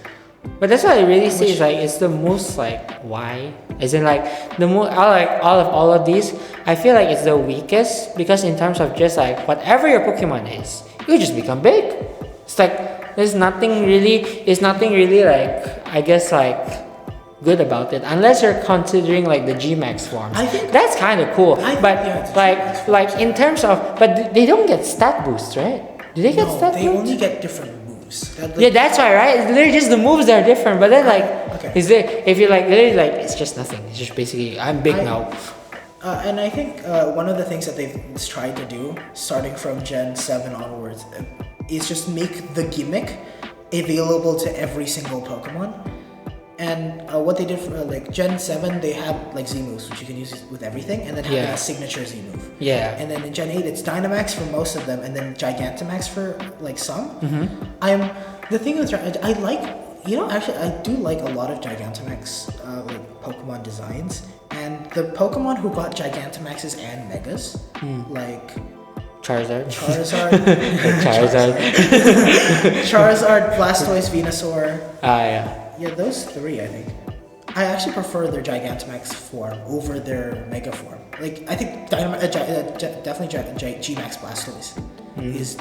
[SPEAKER 1] But that's what I really see is like it's the most like why? As in like the most out of all of these, I feel like it's the weakest because in terms of just like whatever your Pokemon is, you just become big. It's like there's nothing really like I guess like good about it unless you're considering like the G-Max forms. I think that's kind of cool. Like in terms of but they don't get stat boosts, right? Do they get stat boosts?
[SPEAKER 2] They only get different moves.
[SPEAKER 1] That's why, right? It's literally just the moves that are different. But then is there if you like literally like it's just nothing. It's just basically I'm big now.
[SPEAKER 2] And I think one of the things that they've tried to do, starting from Gen 7 onwards, is just make the gimmick available to every single Pokemon. And what they did for like Gen 7, they had like Z moves, which you can use with everything, and then having a signature Z move. Yeah. And then in Gen 8, it's Dynamax for most of them, and then Gigantamax for like some. The thing with I like, actually I do like a lot of Gigantamax like Pokemon designs. And the Pokemon who got Gigantamaxes and Megas, like
[SPEAKER 1] Charizard,
[SPEAKER 2] Blastoise, Venusaur.
[SPEAKER 1] Yeah,
[SPEAKER 2] those three I think. I actually prefer their Gigantamax form over their Mega form. Like I think definitely G-Max Blastoise is.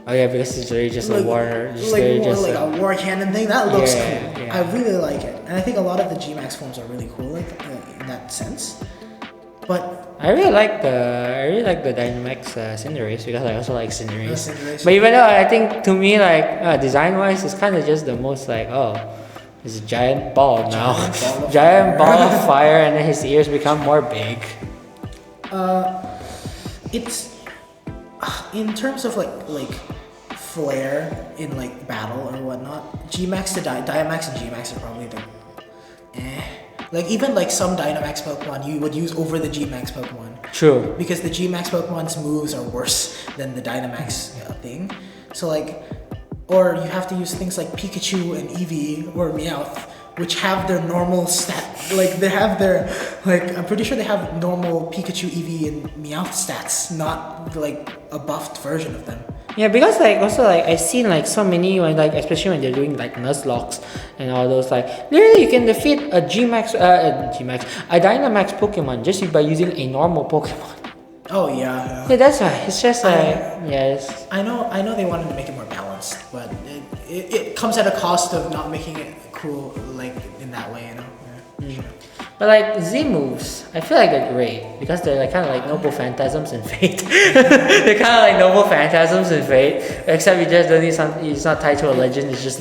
[SPEAKER 1] Oh yeah, because it's really just a war,
[SPEAKER 2] a war cannon thing. That looks cool. I really like it, and I think a lot of the G-Max forms are really cool, like in that sense. But
[SPEAKER 1] I really like the Dynamax Cinderace because I also like Cinderace. But even though I think to me like design wise, it's kind of just the most like it's a giant ball now, giant ball of fire, and then his ears become more big.
[SPEAKER 2] It's in terms of like flair in like battle or whatnot. G-Max to Dynamax and G-Max are probably the like even like some Dynamax Pokemon you would use over the G-Max Pokemon.
[SPEAKER 1] True.
[SPEAKER 2] Because the G-Max Pokemon's moves are worse than the Dynamax thing. So like, or you have to use things like Pikachu and Eevee or Meowth, which have their normal stat. Like they have their I'm pretty sure they have normal Pikachu, Eevee, and Meowth stats, not like a buffed version of them.
[SPEAKER 1] Yeah, because like also like I've seen like so many when like especially when they're doing like Nuzlocke and all those like literally you can defeat a Dynamax Pokemon just by using a normal Pokemon.
[SPEAKER 2] Oh yeah.
[SPEAKER 1] Yeah, that's why it's just like yes.
[SPEAKER 2] I know they wanted to make it more balanced, but it comes at a cost of not making it cool like in that way,
[SPEAKER 1] But But like Z moves, I feel like they're great because they're like kind of like Noble Phantasms in Fate. They're kind of like Noble Phantasms in Fate, except you just don't need some. It's not tied to a legend. It's just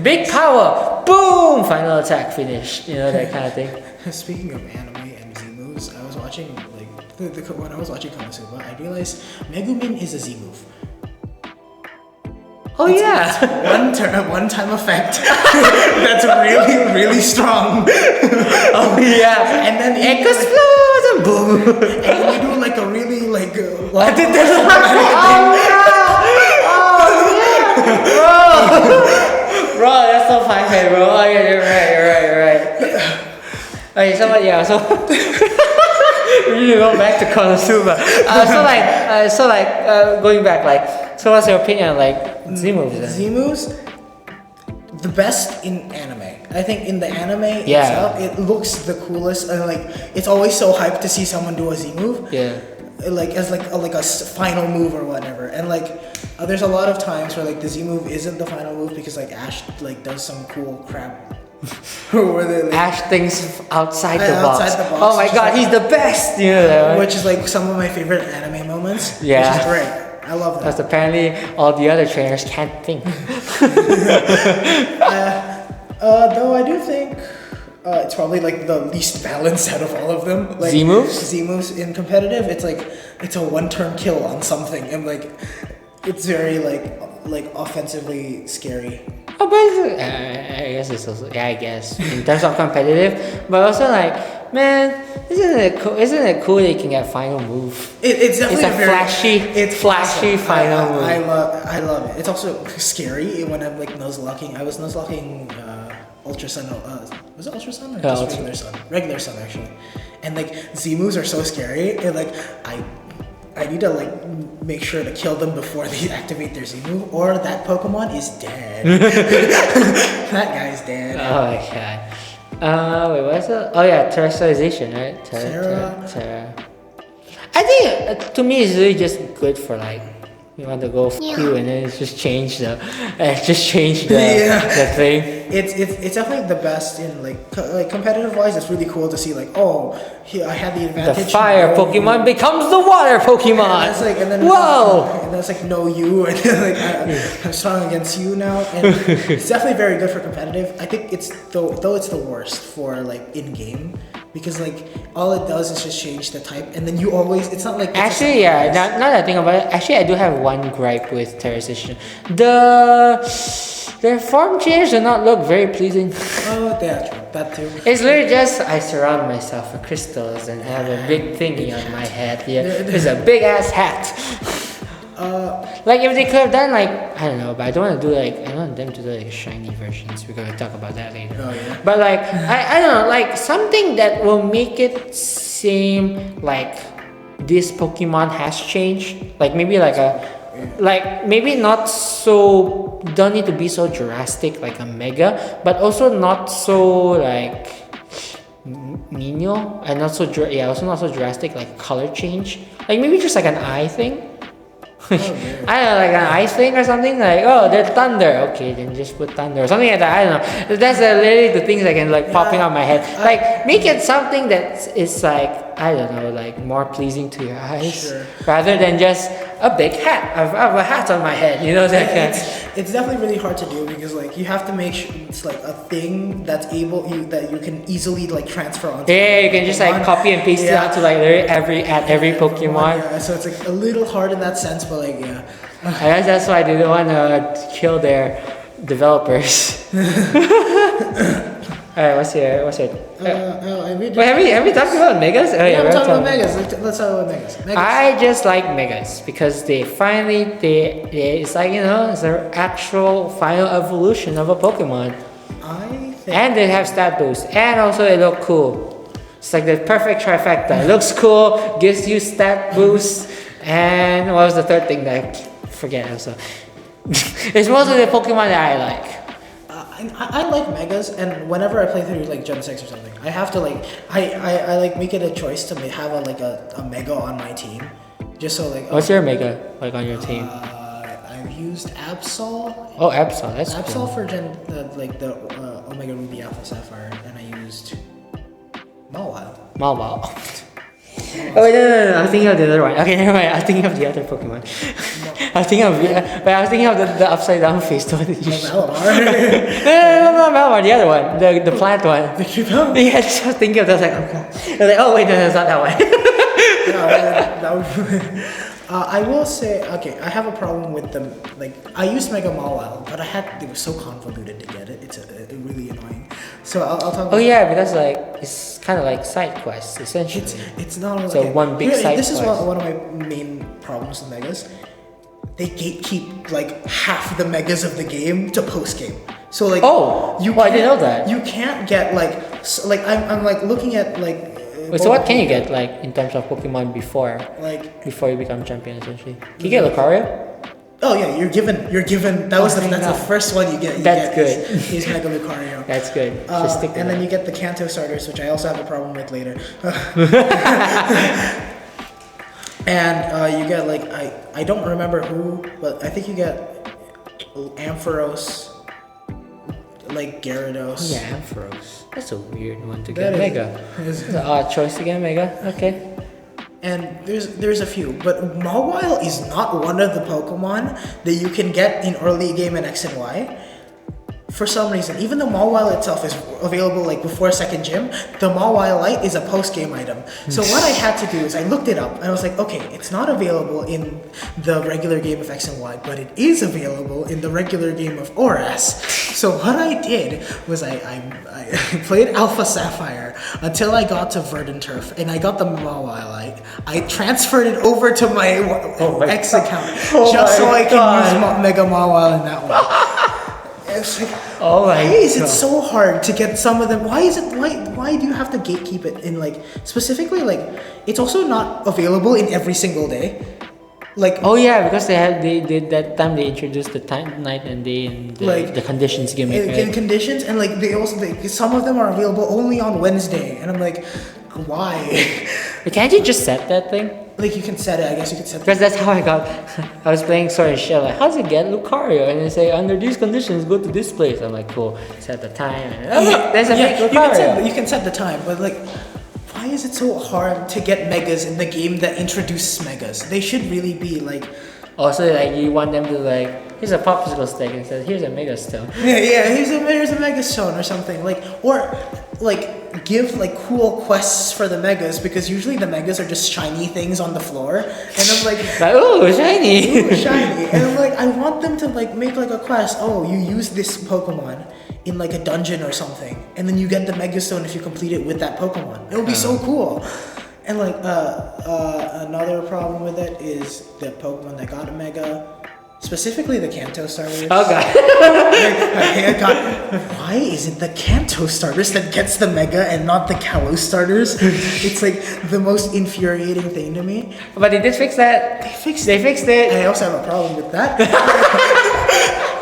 [SPEAKER 1] big power, boom, final attack, finish. You know, that kind of thing.
[SPEAKER 2] Speaking of anime and Z moves, I was watching like when I was watching Konosuba, I realized Megumin is a Z move.
[SPEAKER 1] Oh yeah,
[SPEAKER 2] it's one-time effect that's really really strong.
[SPEAKER 1] Oh yeah,
[SPEAKER 2] and then
[SPEAKER 1] it explodes and boom.
[SPEAKER 2] And you do like a really like
[SPEAKER 1] I did this. Oh yeah, bro, that's so funny, bro. Oh yeah, you're right. Okay, so we need to go back to Konosuba. Going back, like, so what's your opinion on like Z moves?
[SPEAKER 2] Z moves, the best in anime. I think in the anime itself, it looks the coolest. And like, it's always so hyped to see someone do a Z move.
[SPEAKER 1] Yeah.
[SPEAKER 2] Like as like a final move or whatever. And like, there's a lot of times where like the Z move isn't the final move because like Ash like does some cool crap. Where they, like,
[SPEAKER 1] Ash thinks outside the box. Oh my god, he's the best! You know that, right?
[SPEAKER 2] Which is like some of my favorite anime moments.
[SPEAKER 1] Yeah.
[SPEAKER 2] Which is great. I love that.
[SPEAKER 1] Because apparently all the other trainers can't think.
[SPEAKER 2] Though I do think it's probably like the least balanced out of all of them. Like,
[SPEAKER 1] Z moves?
[SPEAKER 2] Z moves in competitive, it's like it's a one-turn kill on something, and like it's very like offensively scary.
[SPEAKER 1] Oh, but I guess it's also, yeah, I guess in terms of competitive, but also like, man, isn't it cool that you can get final move?
[SPEAKER 2] It's definitely
[SPEAKER 1] it's a flashy
[SPEAKER 2] awesome.
[SPEAKER 1] final move.
[SPEAKER 2] I love it. It's also scary when I'm like nuzlocking. I was nuzlocking Ultra Sun. Was it Ultra Sun or just regular Sun? Regular Sun actually. And like Z moves are so scary. And like I need to like make sure to kill them before they activate their Z move, or that Pokemon is dead. That guy's dead.
[SPEAKER 1] Oh my god. Wait, what's it? Oh yeah, terrestrialization, right? Terra. I think to me it's really just good for like you want to go Q and then it's just change the the thing.
[SPEAKER 2] It's definitely the best in like competitive wise. It's really cool to see like I had the advantage.
[SPEAKER 1] The fire Pokemon becomes the water Pokemon.
[SPEAKER 2] And it's like and then it's like no you and then like I'm strong against you now, and it's definitely very good for competitive. I think it's though it's the worst for like in game. Because like all it does is just change the type, and then you always it's not like
[SPEAKER 1] actually yeah. Now that I think about it, actually I do have one gripe with terrestrialization. Their form change do not look very pleasing.
[SPEAKER 2] Oh yeah, true. That too.
[SPEAKER 1] It's literally just I surround myself with crystals and have a big thingy on my head. Yeah, it's a big ass hat. Like if they could have done like I don't know, but I don't want to do like I want them to do like shiny versions. We're gonna talk about that later.
[SPEAKER 2] Oh yeah.
[SPEAKER 1] But like I don't know, like something that will make it seem like this Pokemon has changed. Like maybe maybe not so don't need to be so drastic like a Mega, but also not so like Nino and also not so drastic like color change. Like maybe just like an eye thing. I don't know, like an ice thing or something, like, oh, they're thunder. Okay, then just put thunder or something like that. I don't know. That's literally the things that can like popping out my head. Like, make it something that is like, I don't know, like more pleasing to your eyes, rather than just a big hat. I have a hat on my head, you know that kind.
[SPEAKER 2] It's definitely really hard to do because like you have to make sure it's like a thing that's that you can easily like transfer onto.
[SPEAKER 1] Yeah, you can just like copy and paste it onto like every Pokemon.
[SPEAKER 2] Yeah, so it's like a little hard in that sense, but like yeah.
[SPEAKER 1] I guess that's why they don't want to kill their developers. Alright, what's your?
[SPEAKER 2] Wait,
[SPEAKER 1] have we talked about Megas? Oh,
[SPEAKER 2] yeah, we're talking about Megas. Let's talk about Megas.
[SPEAKER 1] I just like Megas because they finally it's like it's an actual final evolution of a Pokemon. And they have stat boost, and also they look cool. It's like the perfect trifecta. It looks cool, gives you stat boost, and what was the third thing that I forget also? It's mostly the Pokemon that I like.
[SPEAKER 2] I like Megas, and whenever I play through like Gen 6 or something, I have to like I like make it a choice to have a Mega on my team, just so like.
[SPEAKER 1] What's your Mega like on your team?
[SPEAKER 2] I've used Absol.
[SPEAKER 1] Oh, Absol, that's
[SPEAKER 2] Absol
[SPEAKER 1] cool.
[SPEAKER 2] for the Omega Ruby Alpha Sapphire, and I used Mawile.
[SPEAKER 1] Mawile. Oh wait, no. I was thinking of the other one. Okay, never mind. I was thinking of the other Pokemon. I was thinking of the upside down face. What did you show? No, Malamar. The other one, the plant one.
[SPEAKER 2] The Cubone?
[SPEAKER 1] Yeah, I was thinking of that. I was like, oh god. I was like, oh wait, no, it's not that one.
[SPEAKER 2] I will say, okay, I have a problem with them. Like, I used Mega Mawile, but it was so convoluted to get it. It's really annoying. So I'll talk about.
[SPEAKER 1] Oh yeah, because like it's kind of like side quests essentially.
[SPEAKER 2] It's not like
[SPEAKER 1] so one big side
[SPEAKER 2] This
[SPEAKER 1] quest.
[SPEAKER 2] is one of my main problems with Megas. They gatekeep like half the Megas of the game to post game. So like,
[SPEAKER 1] I didn't know that.
[SPEAKER 2] You can't get I'm like looking at like.
[SPEAKER 1] Wait, so what can you get like in terms of Pokemon before you become champion essentially? Can you get Lucario?
[SPEAKER 2] Oh yeah, you're given. That's the first one you get.
[SPEAKER 1] That's good.
[SPEAKER 2] Is Mega Lucario.
[SPEAKER 1] That's good. Just stick to
[SPEAKER 2] and
[SPEAKER 1] that.
[SPEAKER 2] then you get the Kanto starters, which I also have a problem with later. And you get like I don't remember who, but I think you get Ampharos, like Gyarados.
[SPEAKER 1] Oh, yeah, Ampharos. That's a weird one to get. Mega. It's an odd choice to get Mega. Okay.
[SPEAKER 2] And there's a few, but Mawile is not one of the Pokemon that you can get in early game in X and Y. For some reason, even though Mawile itself is available like before second gym, the Mawile Light is a post-game item. So what I had to do is I looked it up and I was like, okay, it's not available in the regular game of X and Y, but it is available in the regular game of ORAS. So what I did was I played Alpha Sapphire until I got to Verdant Turf and I got the Mawile Light. I transferred it over to my X account just so I can use Mega Mawile in that one. It's like, why is it so hard to get some of them? Why do you have to gatekeep it in like specifically like it's also not available in every single day. Like
[SPEAKER 1] because they did that time they introduced the time night and day and the conditions gimmick.
[SPEAKER 2] In conditions and like they also some of them are available only on Wednesday and I'm like, why?
[SPEAKER 1] But can't you just set that thing?
[SPEAKER 2] Like you can set it, I guess you can set it.
[SPEAKER 1] Because that's how I was playing Sword and Shield, like, how does it get Lucario? And they say, under these conditions, go to this place. I'm like, cool, set the time. And, there's a fake Lucario.
[SPEAKER 2] You can set the time, but like, why is it so hard to get Megas in the game that introduces Megas? They should really be like...
[SPEAKER 1] Also, like, you want them to like, here's a popsicle stick and says, here's a Mega Stone.
[SPEAKER 2] Yeah, here's a Mega Stone or something. Like, or like, give like cool quests for the Megas because usually the Megas are just shiny things on the floor and I'm like
[SPEAKER 1] ooh, shiny.
[SPEAKER 2] Ooh, shiny. And I'm like, I want them to like make like a quest. Oh, you use this Pokemon in like a dungeon or something and then you get the Mega Stone if you complete it with that Pokemon. It would be so cool. And like another problem with it is the Pokemon that got a Mega, specifically the Kanto starters.
[SPEAKER 1] Oh god.
[SPEAKER 2] Why is it the Kanto starters that gets the Mega and not the Kalos starters? It's like the most infuriating thing to me.
[SPEAKER 1] But they did fix that. They fixed it.
[SPEAKER 2] I also have a problem with that.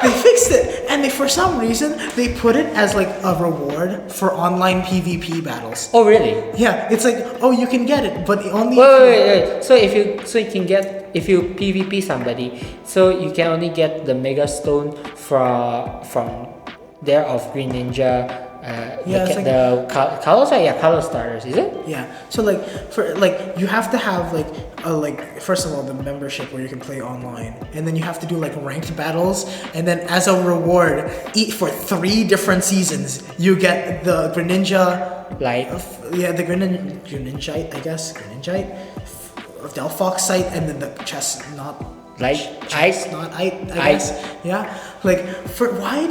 [SPEAKER 2] They fixed it, and for some reason they put it as like a reward for online PvP battles.
[SPEAKER 1] Oh really?
[SPEAKER 2] Yeah, it's like, oh, you can get it, but only.
[SPEAKER 1] Wait. So if you PvP somebody, so you can only get the Mega Stone from there of Green Ninja. Kalos starters, is it?
[SPEAKER 2] Yeah. So like you have to have first of all the membership where you can play online, and then you have to do like ranked battles, and then as a reward, eat for 3 different seasons, you get the Greninja
[SPEAKER 1] Light.
[SPEAKER 2] The Greninjite, I guess. Greninjite, Delphoxite, and then the Chestnut.
[SPEAKER 1] Chestnut,
[SPEAKER 2] I guess. Yeah. Like why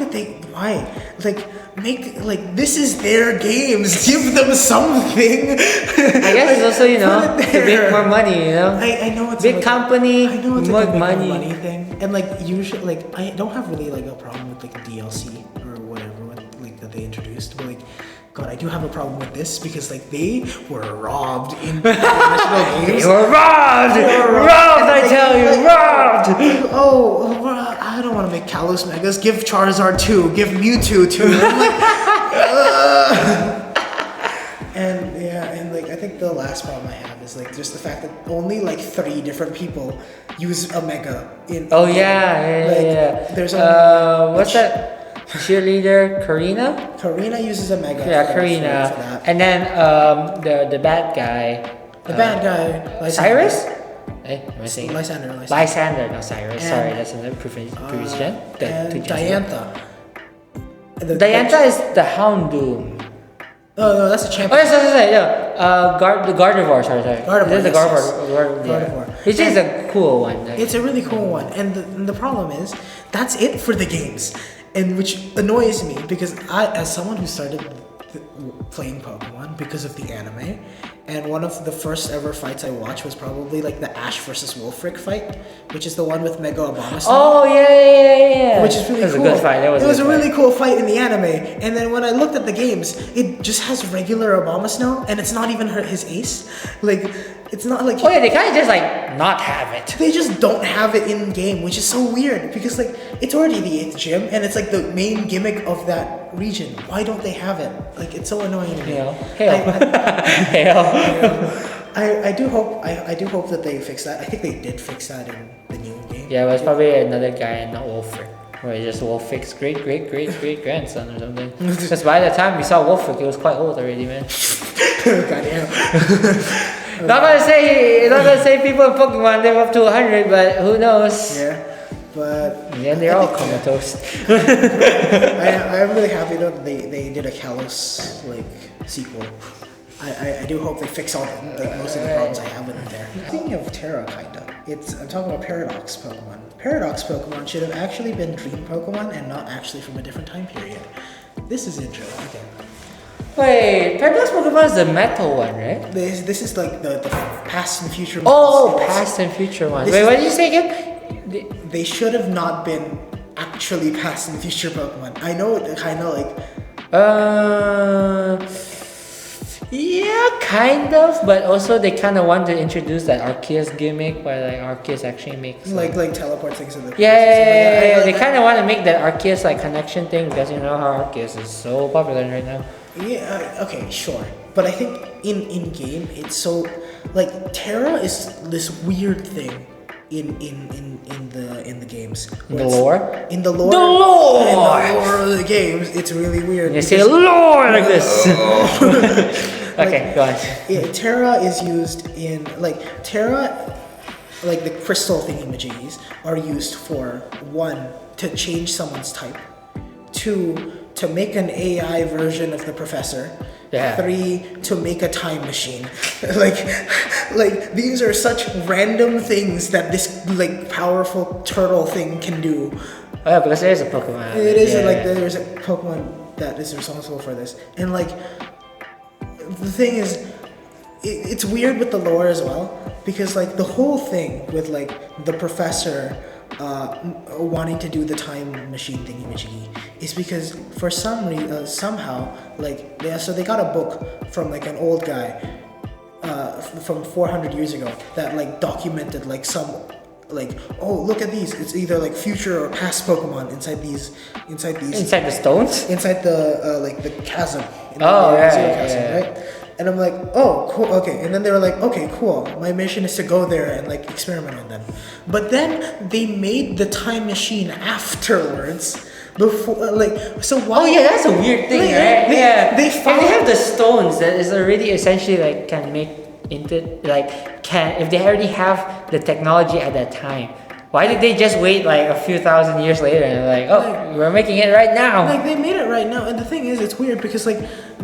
[SPEAKER 2] make like this is their games. Give them something.
[SPEAKER 1] I guess it's also to make more money.
[SPEAKER 2] I know it's
[SPEAKER 1] big company.
[SPEAKER 2] I know it's
[SPEAKER 1] more
[SPEAKER 2] like a
[SPEAKER 1] money
[SPEAKER 2] thing. And like usually, like I don't have really like a problem with like DLC or whatever that they introduced, but like. God, I do have a problem with this because like they were robbed in national games.
[SPEAKER 1] They were robbed! Robbed, I tell you, robbed!
[SPEAKER 2] I don't want to make Kalos Megas. Give Charizard 2. Give Mewtwo 2. I'm like, and like I think the last problem I have is like just the fact that only like 3 different people use a Mega in.
[SPEAKER 1] Oh yeah.
[SPEAKER 2] There's only
[SPEAKER 1] what's that? cheerleader Karina.
[SPEAKER 2] Karina uses a mega.
[SPEAKER 1] Yeah,
[SPEAKER 2] for
[SPEAKER 1] Karina.
[SPEAKER 2] that.
[SPEAKER 1] And then the bad guy.
[SPEAKER 2] The bad guy.
[SPEAKER 1] Cyrus? Am I saying?
[SPEAKER 2] Lysander.
[SPEAKER 1] Lysander, not Cyrus. Sorry, that's another previous gen.
[SPEAKER 2] And Diantha.
[SPEAKER 1] Diantha is the Houndoom.
[SPEAKER 2] Oh no, that's a
[SPEAKER 1] Oh
[SPEAKER 2] champion.
[SPEAKER 1] yes, the Gardevoir. Sorry.
[SPEAKER 2] Gardevoir,
[SPEAKER 1] This is the
[SPEAKER 2] yes,
[SPEAKER 1] Gardevoir.
[SPEAKER 2] Gardevoir.
[SPEAKER 1] Which is a cool one. Like,
[SPEAKER 2] It's a really cool one, and the problem is that's it for the games, and which annoys me because I, as someone who started playing Pokemon because of the anime, and one of the first ever fights I watched was probably like the Ash versus Wolfric fight, which is the one with Mega Abomasnow.
[SPEAKER 1] oh yeah.
[SPEAKER 2] Which is really
[SPEAKER 1] That was
[SPEAKER 2] cool.
[SPEAKER 1] a good fight.
[SPEAKER 2] It was a really cool fight in the anime, and then when I looked at the games, it just has regular Abomasnow, and it's not even his ace. Like, it's not like
[SPEAKER 1] Oh yeah, they kind of just like not have it.
[SPEAKER 2] they just don't have it in game, which is so weird because like it's already the 8th gym, and it's like the main gimmick of that region. Why don't they have it? Like, it's so annoying to me.
[SPEAKER 1] Hail. Hail.
[SPEAKER 2] I do hope that they fix that. I think they did fix that in the new game.
[SPEAKER 1] Yeah, but it's probably another guy and not Wolfric. Or it's just Wolfric's great grandson or something. Because by the time we saw Wolfric, he was quite old already, man.
[SPEAKER 2] Goddamn.
[SPEAKER 1] Not gonna say people in Pokemon live up to 100, but who knows?
[SPEAKER 2] Yeah, but
[SPEAKER 1] Yeah, they're all comatose.
[SPEAKER 2] I'm really happy that they did a Kalos like sequel. I do hope they fix all most of the problems I have with it there. Speaking of Terra, kinda, I'm talking about Paradox Pokemon. Paradox Pokemon should have actually been Dream Pokemon and not actually from a different time period. This is interesting. Okay.
[SPEAKER 1] Wait, Paradox Pokemon is the metal one, right?
[SPEAKER 2] This is like the past and future.
[SPEAKER 1] Oh, past and future one. Wait, what did you say again?
[SPEAKER 2] They should have not been actually past and future Pokemon. I know it kind of like.
[SPEAKER 1] Yeah, kind of, but also they kind of want to introduce that Arceus gimmick, where like Arceus actually makes
[SPEAKER 2] like teleport things in the
[SPEAKER 1] yeah. They kind of want to make that Arceus like connection thing because you know how Arceus is so popular right now.
[SPEAKER 2] Yeah, okay, sure. But I think in game it's so like Terra is this weird thing in the games.
[SPEAKER 1] In the lore?
[SPEAKER 2] In the lore.
[SPEAKER 1] The lore!
[SPEAKER 2] In the lore of the games, it's really weird.
[SPEAKER 1] You say lore like this. Okay, go on.
[SPEAKER 2] Yeah, Terra is used in Terra, like the crystal thingy-majiggies are used for 1, to change someone's type, 2, to make an AI version of the professor,
[SPEAKER 1] Yeah.
[SPEAKER 2] 3, to make a time machine. like these are such random things that this like powerful turtle thing can do.
[SPEAKER 1] Oh yeah, because there is a Pokemon.
[SPEAKER 2] It is
[SPEAKER 1] yeah.
[SPEAKER 2] like there's a Pokemon that is responsible for this, and like the thing is, it's weird with the lore as well because like the whole thing with like the professor wanting to do the time machine thingy majiggy is because for some reason somehow like they got a book from like an old guy from 400 years ago that like documented like some like, oh, look at these, it's either like future or past Pokemon inside the
[SPEAKER 1] stones,
[SPEAKER 2] inside the like the chasm in the
[SPEAKER 1] yeah,
[SPEAKER 2] chasm, right? And I'm like, oh, cool, okay. And then they were like, okay, cool. My mission is to go there and like experiment on them. But then they made the time machine afterwards. Before, like, so why?
[SPEAKER 1] Oh yeah, that's a weird thing, right?
[SPEAKER 2] They
[SPEAKER 1] if they have the stones that is already essentially like can make into like can if they already have the technology at that time. Why did they just wait like a few thousand years later and like, oh, we're making it right now?
[SPEAKER 2] Like they made it right now, and the thing is, it's weird because like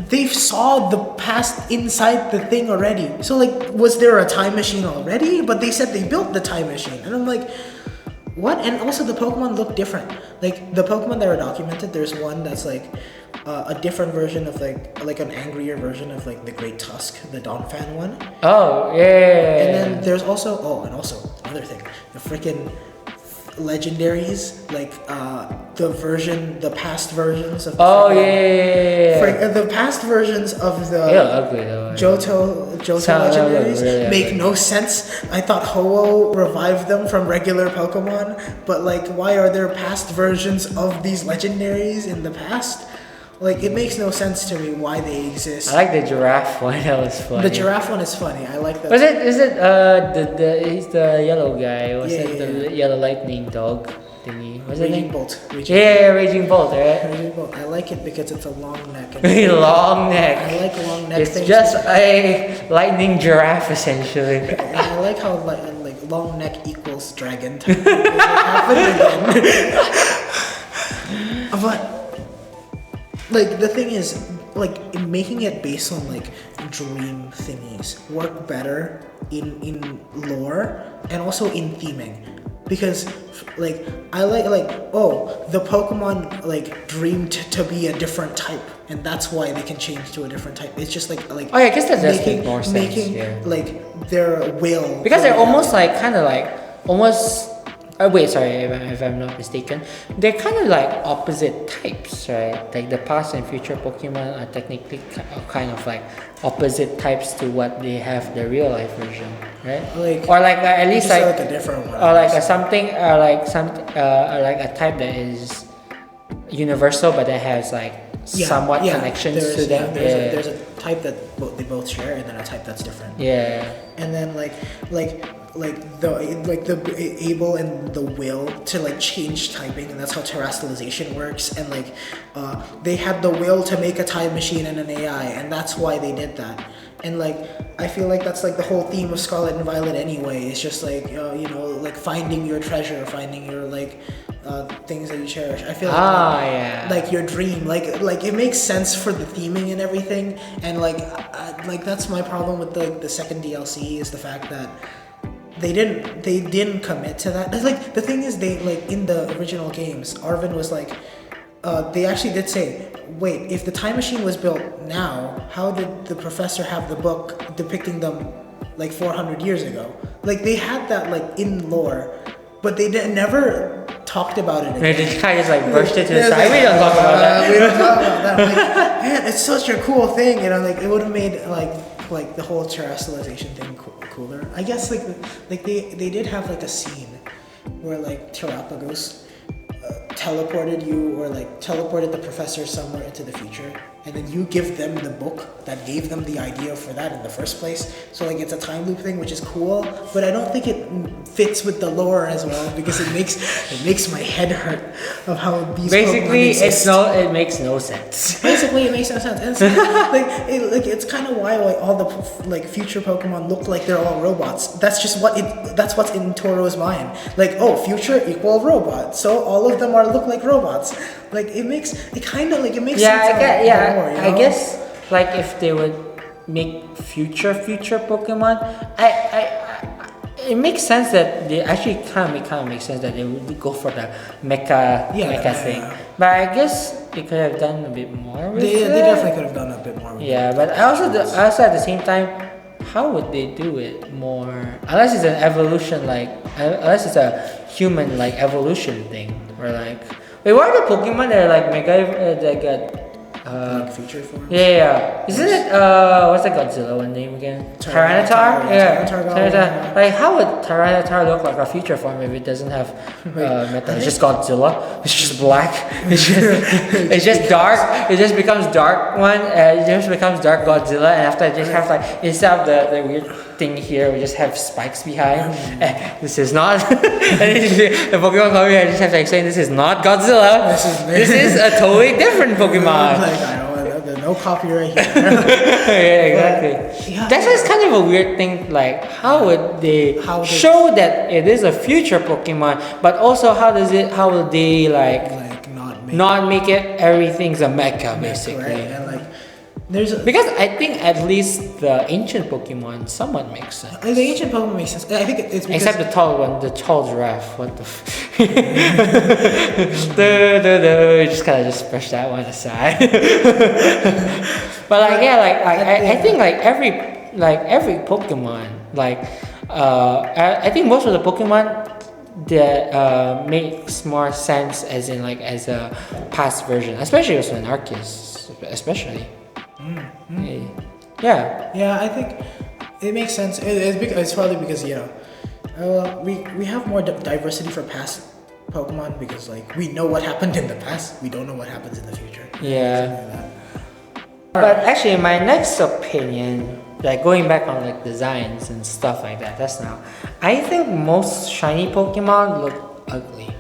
[SPEAKER 2] they saw the past inside the thing already. So like, was there a time machine already? But they said they built the time machine, and I'm like, what? And also the Pokemon look different. Like the Pokemon that are documented, there's one that's like a different version of like an angrier version of like the Great Tusk, the Donphan one.
[SPEAKER 1] Oh yeah.
[SPEAKER 2] And then there's also another thing, the freaking legendaries, like the past versions of the past versions of the
[SPEAKER 1] ugly though.
[SPEAKER 2] Johto legendaries
[SPEAKER 1] really
[SPEAKER 2] make no sense. I thought Ho-Oh revived them from regular Pokemon, but like why are there past versions of these legendaries in the past? Like it makes no sense to me why they exist.
[SPEAKER 1] I like the giraffe one. That was funny.
[SPEAKER 2] The giraffe one is funny. I like that.
[SPEAKER 1] Was it? Is it? He's the yellow guy. Was
[SPEAKER 2] Yeah,
[SPEAKER 1] it the yellow lightning dog thingy? Was it?
[SPEAKER 2] Raging Bolt.
[SPEAKER 1] Raging Bolt, right?
[SPEAKER 2] Raging Bolt. I like it because it's a long neck.
[SPEAKER 1] Long neck.
[SPEAKER 2] I like long neck
[SPEAKER 1] It's
[SPEAKER 2] things.
[SPEAKER 1] just a lightning giraffe essentially.
[SPEAKER 2] And I like how like long neck equals dragon type. It happened again. But like the thing is, like making it based on like dream thingies work better in lore and also in theming, because like I like the Pokemon like dreamed to be a different type, and that's why they can change to a different type. It's just like
[SPEAKER 1] Oh yeah, I guess that does make more sense.
[SPEAKER 2] Making
[SPEAKER 1] Yeah.
[SPEAKER 2] their will,
[SPEAKER 1] Because they're almost like kind of like almost. Wait, sorry if I'm not mistaken. They're kind of like opposite types, right? Like the past and future Pokemon are technically kind of like opposite types to what they have the real life version, right? Or like at least like
[SPEAKER 2] a different one.
[SPEAKER 1] or like a something or like like a type that is universal but that has like somewhat connections to them.
[SPEAKER 2] There's a type that they both share, and then a type that's different.
[SPEAKER 1] Yeah.
[SPEAKER 2] And then the able and the will to like change typing, and that's how terrestrialization works. And like they had the will to make a time machine and an AI, and that's why they did that. And like I feel like that's like the whole theme of Scarlet and Violet anyway. It's just like like finding your treasure, finding your like things that you cherish. I feel like your dream, like it makes sense for the theming and everything. And like that's my problem with the second DLC is the fact that they didn't commit to that. It's like the thing is they like in the original games, Arvin was like they actually did say, wait, if the time machine was built now, how did the professor have the book depicting them like 400 years ago? Like they had that like in lore, but they never talked about it again.
[SPEAKER 1] They just kind of just like brushed it to the side. We don't talk about that.
[SPEAKER 2] We don't talk about that. Like, man, it's such a cool thing, like it would have made like the whole terrestrialization thing cooler. I guess like they did have like a scene where like Terrapagos teleported you or like teleported the professor somewhere into the future, and then you give them the book that gave them the idea for that in the first place. So like it's a time loop thing, which is cool, but I don't think it fits with the lore as well, because it makes my head hurt of how these
[SPEAKER 1] basically it makes no sense.
[SPEAKER 2] Basically it makes no sense. And it's it's kind of why like all the like future Pokemon look like they're all robots. That's just that's what's in Toro's mind. Like, oh, future equal robot, so all of them look like robots. Like it makes sense.
[SPEAKER 1] I guess like if they would make future Pokemon, it makes sense that they actually kind of make sense that they would go for the mecha thing. But I guess they could have done a bit more with
[SPEAKER 2] they
[SPEAKER 1] it.
[SPEAKER 2] definitely could have done a bit more with it.
[SPEAKER 1] But I also at the same time, how would they do it more? Unless it's an evolution, unless it's a human like evolution thing, or like wait, what are the Pokemon that are like mega that got
[SPEAKER 2] like feature forms?
[SPEAKER 1] Yeah. Isn't it what's the Godzilla one name again? Tyranitar? Tyranitar. Like how would Tyranitar look like a feature form if it doesn't have metal? It's just Godzilla. It's just black. It's just dark. It just becomes dark one. It just becomes dark Godzilla, and after it just have like instead of the weird thing here, we just have spikes behind. This is not. The Pokemon company just have to explain this is not Godzilla. This is a totally different Pokemon.
[SPEAKER 2] I know, there's no copyright here.
[SPEAKER 1] Yeah, exactly. That's just kind of a weird thing. Like, how would they show that it is a future Pokemon, but also how will they not make it everything's a mecha basically?
[SPEAKER 2] Right? And
[SPEAKER 1] because I think at least the ancient Pokemon somewhat makes sense.
[SPEAKER 2] The ancient Pokemon makes sense. I think it's because
[SPEAKER 1] except the tall one, the tall giraffe. What the? Just kind of just brush that one aside. But I think every Pokemon I think most of the Pokemon that makes more sense as a past version, especially also in Arceus, especially.
[SPEAKER 2] Yeah, I think it makes sense. It's probably because we have more diversity for past Pokemon because like we know what happened in the past, we don't know what happens in the future.
[SPEAKER 1] Yeah.
[SPEAKER 2] Something like that.
[SPEAKER 1] But actually, my next opinion, like going back on like designs and stuff like that, that's now. I think most shiny Pokemon look ugly.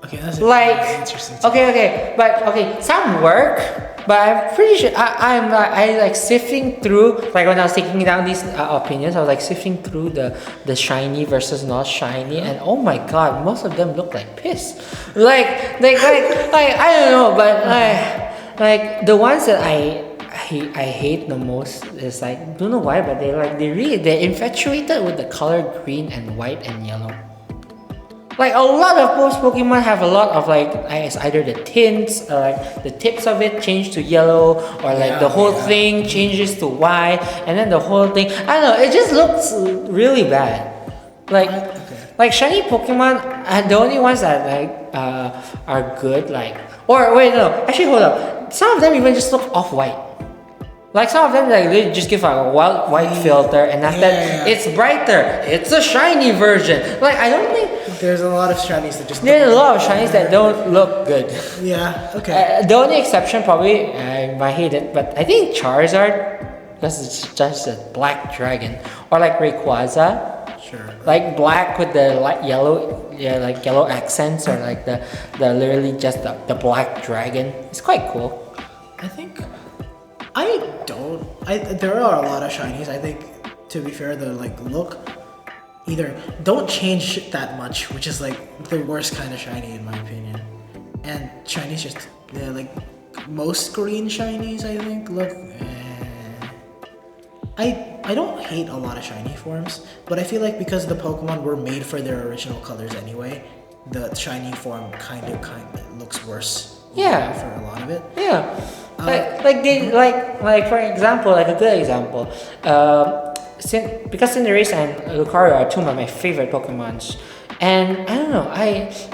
[SPEAKER 2] Okay, that's
[SPEAKER 1] Like,
[SPEAKER 2] interesting.
[SPEAKER 1] okay, some work, but I'm pretty sure I'm like sifting through, like when I was taking down these opinions, I was like sifting through the shiny versus not shiny, and oh my god, most of them look like piss. Like I don't know, but like the ones that I hate the most is like, don't know why, but they're infatuated with the color green and white and yellow. Like a lot of most Pokemon have a lot of like it's either the tints or like the tips of it change to yellow, or like the whole thing changes to white, and then the whole thing, I don't know, it just looks really bad. Like shiny Pokemon, the only ones that like are good, like, or wait, no, actually hold up, some of them even just look off-white. Like some of them, like they just give like a wild white filter, and after that it's brighter. It's a shiny version. Like I don't think
[SPEAKER 2] there's a lot of shinies that just.
[SPEAKER 1] There's a lot of shinies that don't look good.
[SPEAKER 2] Yeah. Okay.
[SPEAKER 1] The only exception probably I might hate it, but I think Charizard, because it's just a black dragon, or like Rayquaza.
[SPEAKER 2] Sure.
[SPEAKER 1] Like black with the like yellow, like yellow accents, or like the literally just the black dragon. It's quite cool.
[SPEAKER 2] I think. There are a lot of shinies. I think, to be fair, the like look either don't change that much, which is like the worst kind of shiny in my opinion. And shinies just like most green shinies, I think look. I don't hate a lot of shiny forms, but I feel like because the Pokemon were made for their original colors anyway, the shiny form kind of looks worse.
[SPEAKER 1] Yeah.
[SPEAKER 2] For a lot of it.
[SPEAKER 1] Yeah. Like for example, like a good example, because Cinderace and Lucario are two of my favorite Pokemons, and I don't know,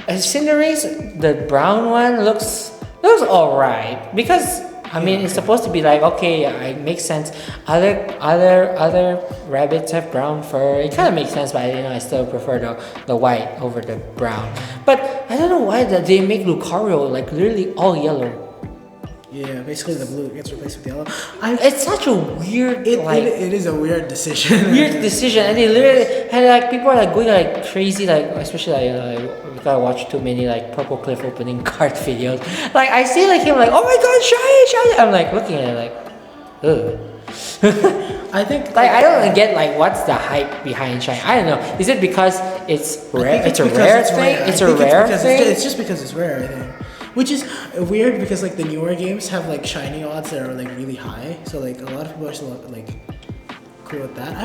[SPEAKER 1] Cinderace, the brown one looks alright, because I mean it's supposed to be like, okay, it makes sense. Other rabbits have brown fur. It kind of makes sense, but I still prefer the white over the brown. But I don't know why that they make Lucario like literally all yellow.
[SPEAKER 2] Yeah, basically the blue gets replaced with yellow.
[SPEAKER 1] It's such a weird,
[SPEAKER 2] it is a weird decision.
[SPEAKER 1] Weird decision, and they literally, and like people are like going like crazy, like especially like because I watch too many like Purple Cliff opening card videos. Like I see like him like, oh my god, shiny. I'm like looking at it like, ugh.
[SPEAKER 2] I think
[SPEAKER 1] like I don't get like what's the hype behind shiny. I don't know. Is it because it's rare? It's a rare thing. It's a rare thing.
[SPEAKER 2] It's just because it's rare, I think. Which is weird because like the newer games have like shiny odds that are like really high, so like a lot of people are still like cool with that.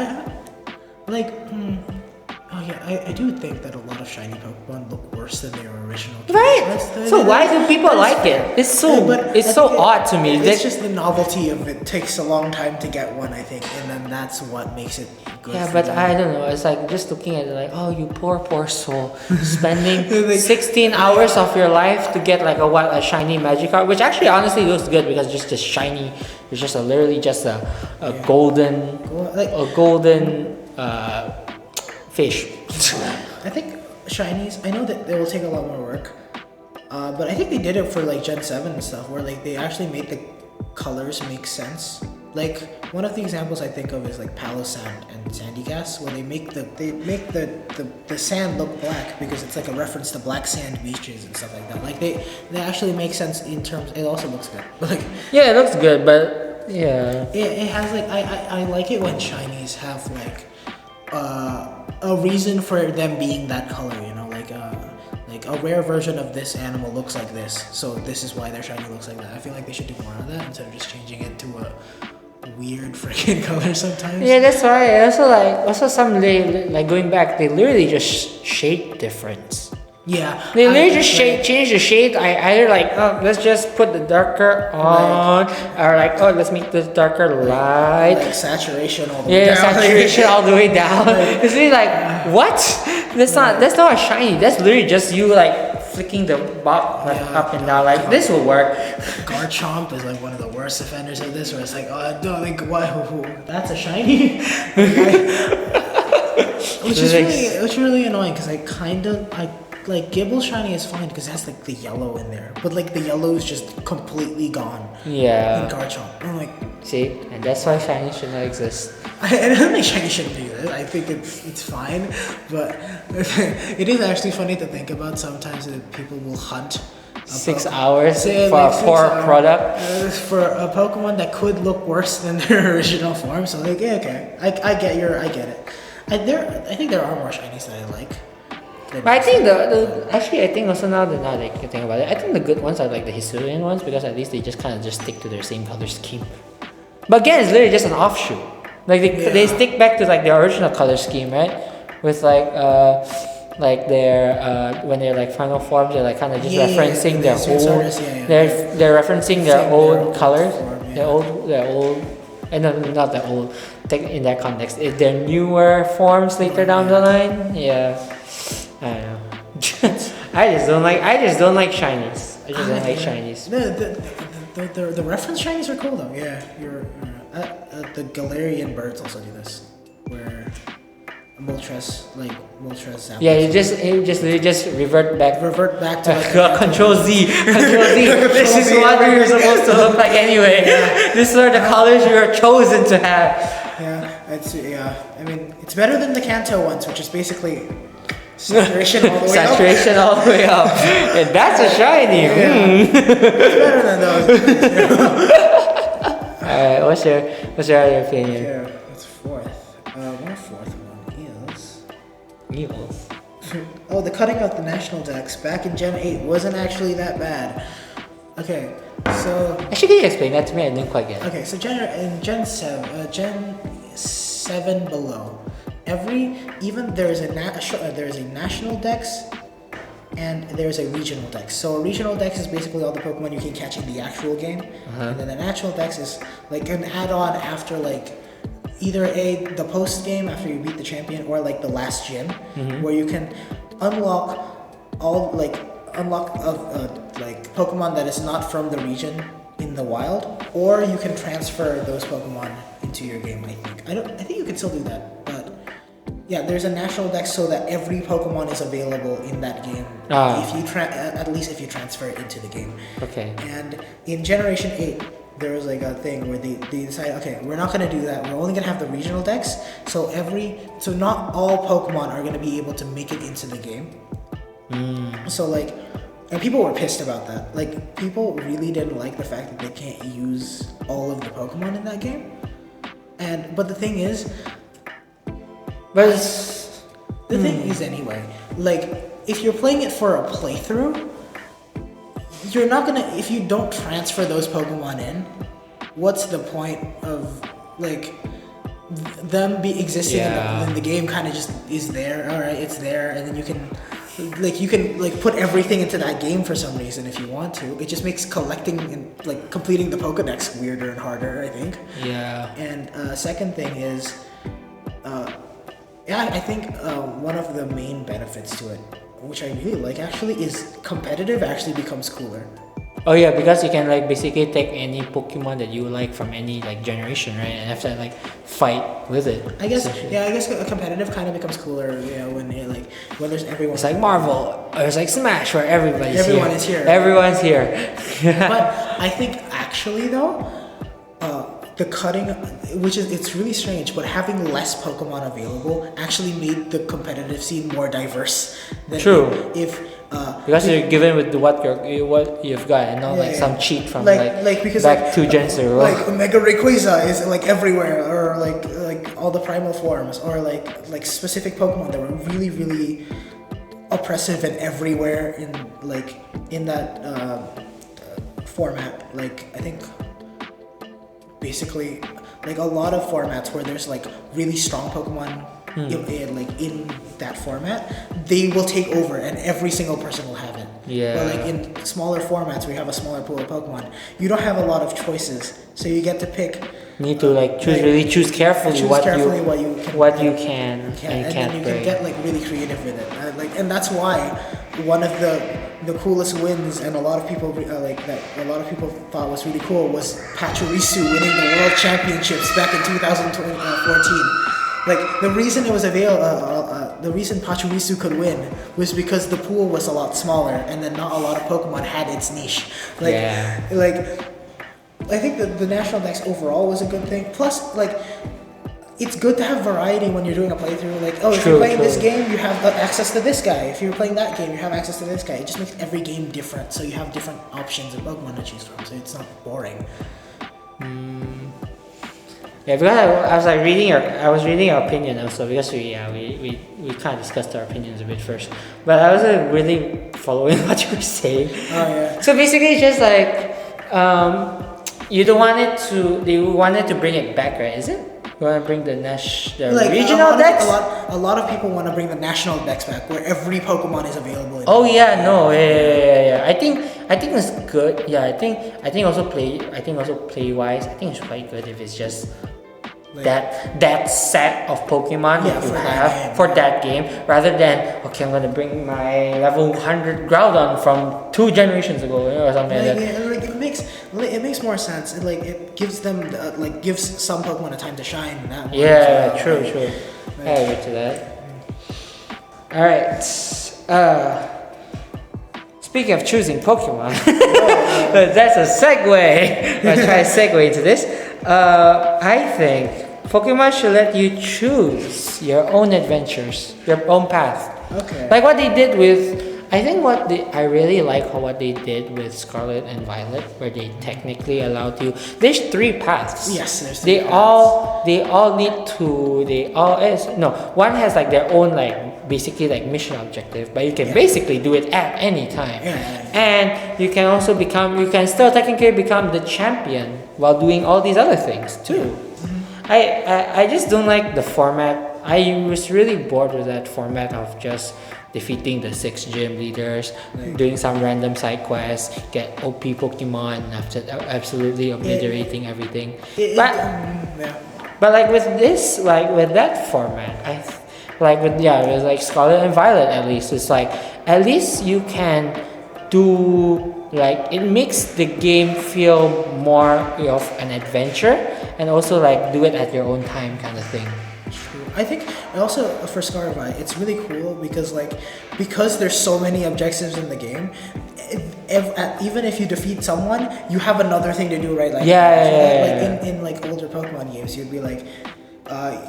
[SPEAKER 2] I do think that a lot of shiny Pokemon look worse than their original.
[SPEAKER 1] Right. So why do people like it? It's so odd to me.
[SPEAKER 2] It's just the novelty of it takes a long time to get one, I think, and then that's what makes it good.
[SPEAKER 1] Yeah, but I don't know. It's like just looking at it like, oh, you poor soul, spending 16 hours of your life to get like a shiny Magikarp, which actually honestly looks good because just a shiny, it's just literally just a golden fish.
[SPEAKER 2] I think shinies, I know that they will take a lot more work, but I think they did it for like Gen 7 and stuff, where like they actually made the colors make sense. Like one of the examples I think of is like Palossand and Sandygast, where they make the sand look black because it's like a reference to black sand beaches and stuff like that. Like they actually make sense in terms. It also looks good. Like
[SPEAKER 1] yeah, it looks good, but yeah,
[SPEAKER 2] it has like I like it when shinies have like a reason for them being that color, like a rare version of this animal looks like this, so this is why their shiny looks like that. I feel like they should do more of that instead of just changing it to a weird freaking color sometimes.
[SPEAKER 1] Yeah, that's why. Also some like going back, they literally just shade difference.
[SPEAKER 2] Yeah,
[SPEAKER 1] they literally just change the shade. I either like, oh, let's just put the darker on, or like, oh, let's make this darker light.
[SPEAKER 2] Like saturation all the way down.
[SPEAKER 1] Yeah, saturation all the way down. It's really like, what? That's not a shiny. That's literally just you like flicking the bob like up and down. Like this will work.
[SPEAKER 2] Garchomp is like one of the worst offenders of this, where it's like, oh no, like what? That's a shiny. Which is really annoying because I like Gibble shiny is fine because it has like the yellow in there, but like the yellow is just completely gone
[SPEAKER 1] Yeah.
[SPEAKER 2] in Garchomp. I'm like,
[SPEAKER 1] See, and that's why shiny should not exist.
[SPEAKER 2] I don't think shiny shouldn't do this. I think it's fine, but it is actually funny to think about sometimes that people will hunt
[SPEAKER 1] 6 hours
[SPEAKER 2] say,
[SPEAKER 1] for
[SPEAKER 2] like,
[SPEAKER 1] a
[SPEAKER 2] 6
[SPEAKER 1] poor
[SPEAKER 2] hours,
[SPEAKER 1] product.
[SPEAKER 2] for a Pokemon that could look worse than their original form. So like, yeah, okay, I get it. I think there are more shinies that I like.
[SPEAKER 1] But I think I think also now that you think about it, I think the good ones are like the Hisuian ones because at least they just kind of just stick to their same color scheme. But again, it's literally just an offshoot. Like they stick back to like their original color scheme, right? With like their when they're like final forms, they're like kind of just referencing their old. They're referencing their old colors. Their old. And not the old. In that context, if they're newer forms later down the line, yeah. I don't know. I just don't like shinies. I just don't like shinies.
[SPEAKER 2] The reference shinies are cool though. Yeah, the Galarian birds also do this, where Moltres Zapdos.
[SPEAKER 1] Yeah, you just revert back
[SPEAKER 2] to like
[SPEAKER 1] Control Z. This is what you're supposed to look like anyway. These are the colors you are chosen to have.
[SPEAKER 2] I mean, it's better than the Kanto ones, which is basically saturation all the way up.
[SPEAKER 1] Saturation all the way up. And that's a shiny.
[SPEAKER 2] Yeah. It's better than those.
[SPEAKER 1] Alright, what's your other opinion?
[SPEAKER 2] Yeah, what's fourth? My fourth one is
[SPEAKER 1] Evils.
[SPEAKER 2] Oh, the cutting out the National Dex back in Gen 8 wasn't actually that bad. Okay, so
[SPEAKER 1] Actually, can you explain that to me? I didn't quite get it.
[SPEAKER 2] okay, so in Gen 7 below, there is a National Dex and there's a regional dex. So a regional dex is basically all the Pokemon you can catch in the actual game, and then the National Dex is like an add-on after like either the post game after you beat the champion or like the last gym, where you can unlock like Pokemon that is not from the region in the wild, or you can transfer those Pokemon into your game. I think you can still do that, but yeah, there's a National Dex so that every Pokemon is available in that game. If you at least if you transfer it into the game.
[SPEAKER 1] Okay.
[SPEAKER 2] And in Generation 8, there was like a thing where they decided, okay, we're not gonna do that. We're only gonna have the regional Dex. So not all Pokemon are gonna be able to make it into the game. So like, and people were pissed about that. Like, people really didn't like the fact that they can't use all of the Pokemon in that game. But the thing is, anyway, like, if you're playing it for a playthrough, you're not gonna, if you don't transfer those Pokemon in, what's the point of, like, them existing in the game kind of just is there, alright, it's there, and then you can put everything into that game for some reason if you want to. It just makes collecting and, like, completing the Pokedex weirder and harder, I think.
[SPEAKER 1] Yeah.
[SPEAKER 2] And second thing is, I think one of the main benefits to it, which I really like actually, is competitive actually becomes cooler.
[SPEAKER 1] Oh yeah, because you can like basically take any Pokemon that you like from any like generation, right, and have to like fight with it.
[SPEAKER 2] I guess a competitive kind of becomes cooler, when there's everyone.
[SPEAKER 1] It's like Marvel, or it's like Smash, where everyone is here.
[SPEAKER 2] Everyone's here. But I think actually though, the cutting, it's really strange, but having less Pokemon available actually made the competitive scene more diverse.
[SPEAKER 1] True. Because you're given with what you've got, and not some cheat from
[SPEAKER 2] because
[SPEAKER 1] back 2 gens ago.
[SPEAKER 2] Like Mega Rayquaza is like everywhere, or like all the primal forms, or like specific Pokemon that were really really oppressive and everywhere in that format. Like, I think basically like a lot of formats where there's like really strong Pokemon in that format, they will take over and every single person will have it.
[SPEAKER 1] Yeah.
[SPEAKER 2] But like in smaller formats where you have a smaller pool of Pokemon, you don't have a lot of choices, so you get to pick.
[SPEAKER 1] You need to choose carefully what you can and
[SPEAKER 2] then
[SPEAKER 1] can't
[SPEAKER 2] you
[SPEAKER 1] bring.
[SPEAKER 2] can get like really creative with it. And that's why one of the coolest wins, and a lot of people thought was really cool, was Pachirisu winning the World Championships back in 2014. Like the reason it was the reason Pachirisu could win was because the pool was a lot smaller, and then not a lot of Pokemon had its niche. Like, I think the National Dex overall was a good thing. Plus, like, it's good to have variety when you're doing a playthrough. Like, oh, if you're playing this game, you have access to this guy. If you're playing that game, you have access to this guy. It just makes every game different, so you have different options of Pokemon to choose from. So it's not boring.
[SPEAKER 1] Yeah, because I was like I was reading your opinion also, because we kind of discussed our opinions a bit first, but I wasn't really following what you were saying.
[SPEAKER 2] Oh yeah.
[SPEAKER 1] So basically, it's just like you don't want it to. They wanted to bring it back, right? Is it? You want to bring the regional Dex?
[SPEAKER 2] A lot of people want to bring the National Dex back, where every Pokemon is available.
[SPEAKER 1] Yeah. I think it's good. Yeah, I think also play wise, I think it's quite good if it's just like, that set of Pokemon you have for that game, rather than okay, I'm gonna bring my level 100 Groudon from 2 generations ago, or something like that.
[SPEAKER 2] Yeah, like it makes more sense. It gives them gives some Pokemon a time to shine.
[SPEAKER 1] True. I agree to that. All right. Speaking of choosing Pokemon, that's a segue. Let's try to segue into this. I think Pokemon should let you choose your own adventures, your own path.
[SPEAKER 2] Okay.
[SPEAKER 1] Like what they did with, I really like what they did with Scarlet and Violet, where they technically allowed you. There's 3 paths.
[SPEAKER 2] Yes, there's 3 paths.
[SPEAKER 1] One has like their own like basically like mission objective, but you can basically do it at any time. And you can also you can still technically become the champion while doing all these other things too. I just don't like the format. I was really bored with that format of just defeating the 6 gym leaders, doing some random side quests, get OP Pokemon, after absolutely obliterating everything. But like with this, like with that format, with like Scarlet and Violet, at least it's like at least you can do, like, it makes the game feel more of an adventure, and also like do it at your own time kind of thing.
[SPEAKER 2] I think also for Scarlet, it's really cool because there's so many objectives in the game. Even if you defeat someone, you have another thing to do, right? Like in like older Pokemon games, you'd be like,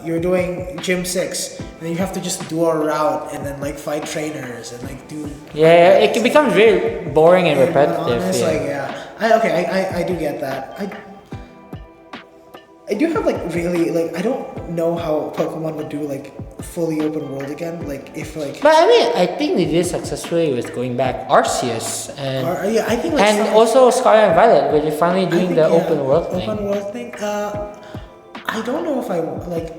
[SPEAKER 2] you're doing Gym 6, and then you have to just do a route and then like fight trainers and like do.
[SPEAKER 1] It becomes really boring and repetitive.
[SPEAKER 2] I do get that. I do have like really like I don't know how Pokemon would do like fully open world again, like if like.
[SPEAKER 1] But I mean, I think they did successfully with going back Arceus and
[SPEAKER 2] I think
[SPEAKER 1] also Scarlet and Violet, where they're finally doing the open world thing.
[SPEAKER 2] Open world thing. I don't know if I like.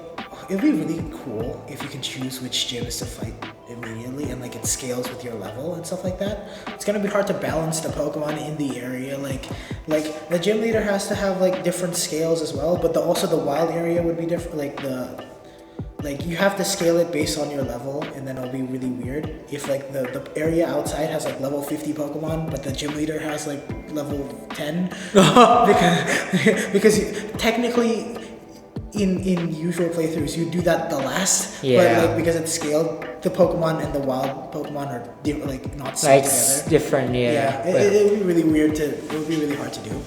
[SPEAKER 2] It'd be really cool if you can choose which gyms to fight immediately, and like it scales with your level and stuff like that. It's gonna be hard to balance the Pokemon in the area. Like the gym leader has to have like different scales as well, but also the wild area would be different. Like you have to scale it based on your level, and then it'll be really weird if like the area outside has like level 50 Pokemon, but the gym leader has like level 10 because technically. In usual playthroughs, you do that the last, but like because it's scaled, the Pokemon and the wild Pokemon are like not
[SPEAKER 1] like
[SPEAKER 2] together.
[SPEAKER 1] Different,
[SPEAKER 2] it would be really weird it would be really hard to do.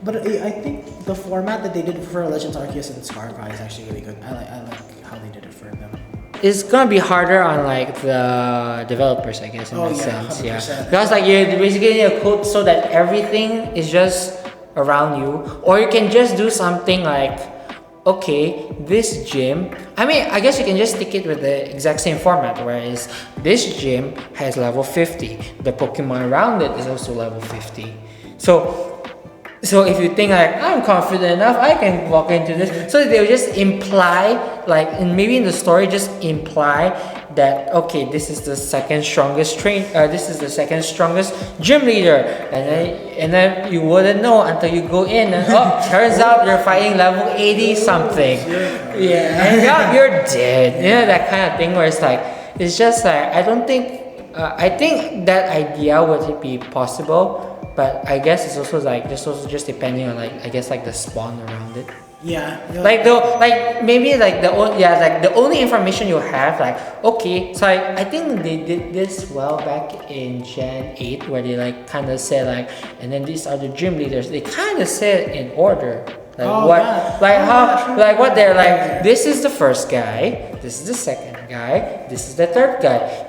[SPEAKER 2] But I think the format that they did for Legends Arceus and Scarlet is actually really good. I like how they did it for them.
[SPEAKER 1] It's gonna be harder on like the developers, I guess, in that sense.
[SPEAKER 2] 100%.
[SPEAKER 1] Because like you basically need a code so that everything is just around you, or you can just do something like, okay, this gym, I mean, I guess you can just stick it with the exact same format, whereas this gym has level 50, the Pokemon around it is also level 50. So if you think like, I'm confident enough, I can walk into this, so they'll just imply, like, and maybe in the story just imply that, okay, this is the second strongest gym leader, and then you wouldn't know until you go in, and turns out you're fighting level 80 something, and you're dead. You know, that kind of thing where it's like, it's just like, I think that idea would be possible, but I guess it's also like just depending on like, I guess like the spawn around it.
[SPEAKER 2] Yeah.
[SPEAKER 1] Like though, like maybe like like the only information you have, like okay, so I think they did this well back in Gen 8 where they like kind of said like, and then these are the gym leaders. They kind of said in order. Like like what they're like. This is the first guy. This is the second guy. This is the third guy.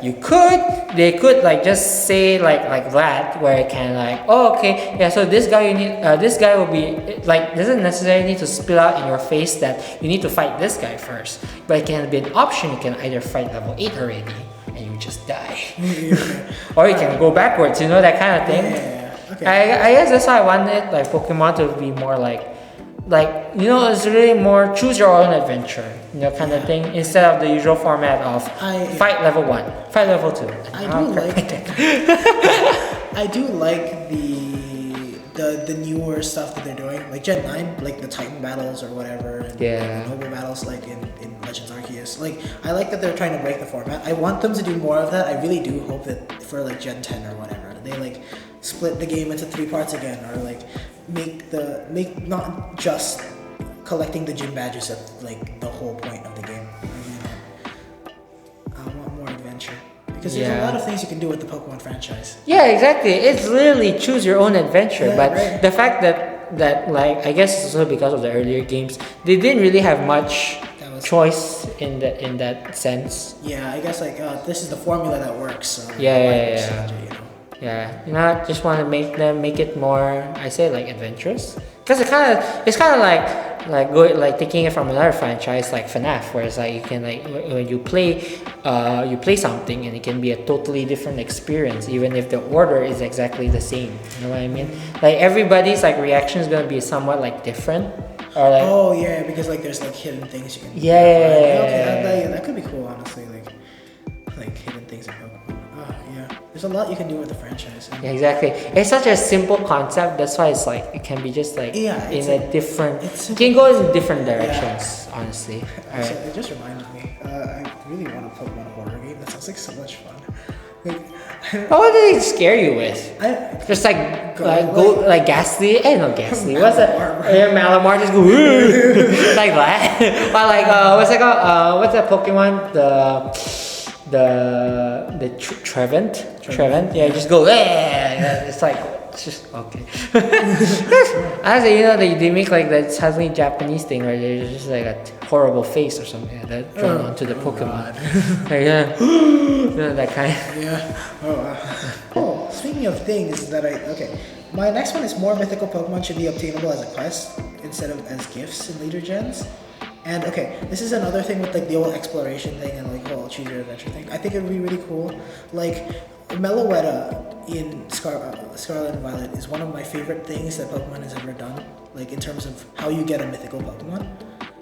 [SPEAKER 1] They could like just say like that, where it can like, oh okay, yeah. So this guy this guy will be like, doesn't necessarily need to spill out in your face that you need to fight this guy first, but it can be an option. You can either fight level 8 already and you just die, or you can go backwards. You know, that kind of thing.
[SPEAKER 2] Okay.
[SPEAKER 1] I guess that's why I wanted like Pokemon to be more like you know, it's really more choose your own adventure, you know, kind of thing, instead of the usual format of fight level 1, fight level 2.
[SPEAKER 2] I do like the newer stuff that they're doing, like Gen 9, like the Titan battles or whatever, and the Noble battles like in Legends Arceus. Like, I like that they're trying to break the format. I want them to do more of that. I really do hope that for like Gen 10 or whatever, they like split the game into 3 parts again, or like make not just collecting the gym badges at like the whole point of the game. I want more adventure, because there's a lot of things you can do with the Pokemon franchise.
[SPEAKER 1] Yeah, exactly. It's literally choose your own adventure. But the fact that like, I guess it's also because of the earlier games, they didn't really have much choice in that sense.
[SPEAKER 2] Yeah, I guess like this is the formula that works. So
[SPEAKER 1] Yeah, you know, just want to make it more, I say like adventurous, because it's kind of like taking it from another franchise like FNAF, where it's like you can like when you play something and it can be a totally different experience even if the order is exactly the same. You know what I mean? Like everybody's like reaction is gonna be somewhat like different. Or like,
[SPEAKER 2] because like there's like hidden things you can that could be cool, honestly, like hidden things in Pokemon. There's a lot you can do with the franchise.
[SPEAKER 1] Yeah, exactly. It's such a simple concept. That's why it's like it can be just like in a different. It can go in different directions. Honestly.
[SPEAKER 2] So it just reminded me. I really want a Pokemon horror game. That sounds like so much fun.
[SPEAKER 1] What do they scare you with? Just like Ghastly. Not Ghastly. What's that? Malamar just go like that. Or like what's it called? What's that Pokemon? The Trevent, yeah, just go. It's like, it's just okay. Honestly, you know, they make like that suddenly Japanese thing where there's just like a horrible face or something like that drawn onto the Pokemon. Like, you know, that kind.
[SPEAKER 2] Oh, speaking of things that my next one is more mythical Pokemon should be obtainable as a quest instead of as gifts in later gens. And this is another thing with like the whole exploration thing and like whole choose your adventure thing. I think it would be really cool. Like Meloetta in Scarlet and Violet is one of my favorite things that Pokemon has ever done. Like in terms of how you get a mythical Pokemon.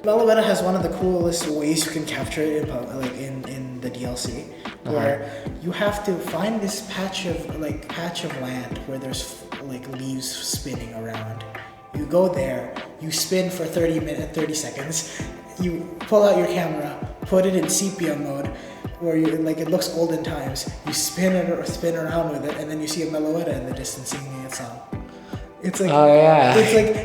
[SPEAKER 2] Meloetta has one of the coolest ways you can capture it in the DLC, where you have to find this patch of land where there's like leaves spinning around. You go there, you spin for 30 seconds, you pull out your camera, put it in sepia mode, where you like it looks olden times. You spin around with it, and then you see a Meloetta in the distance singing its song. It's like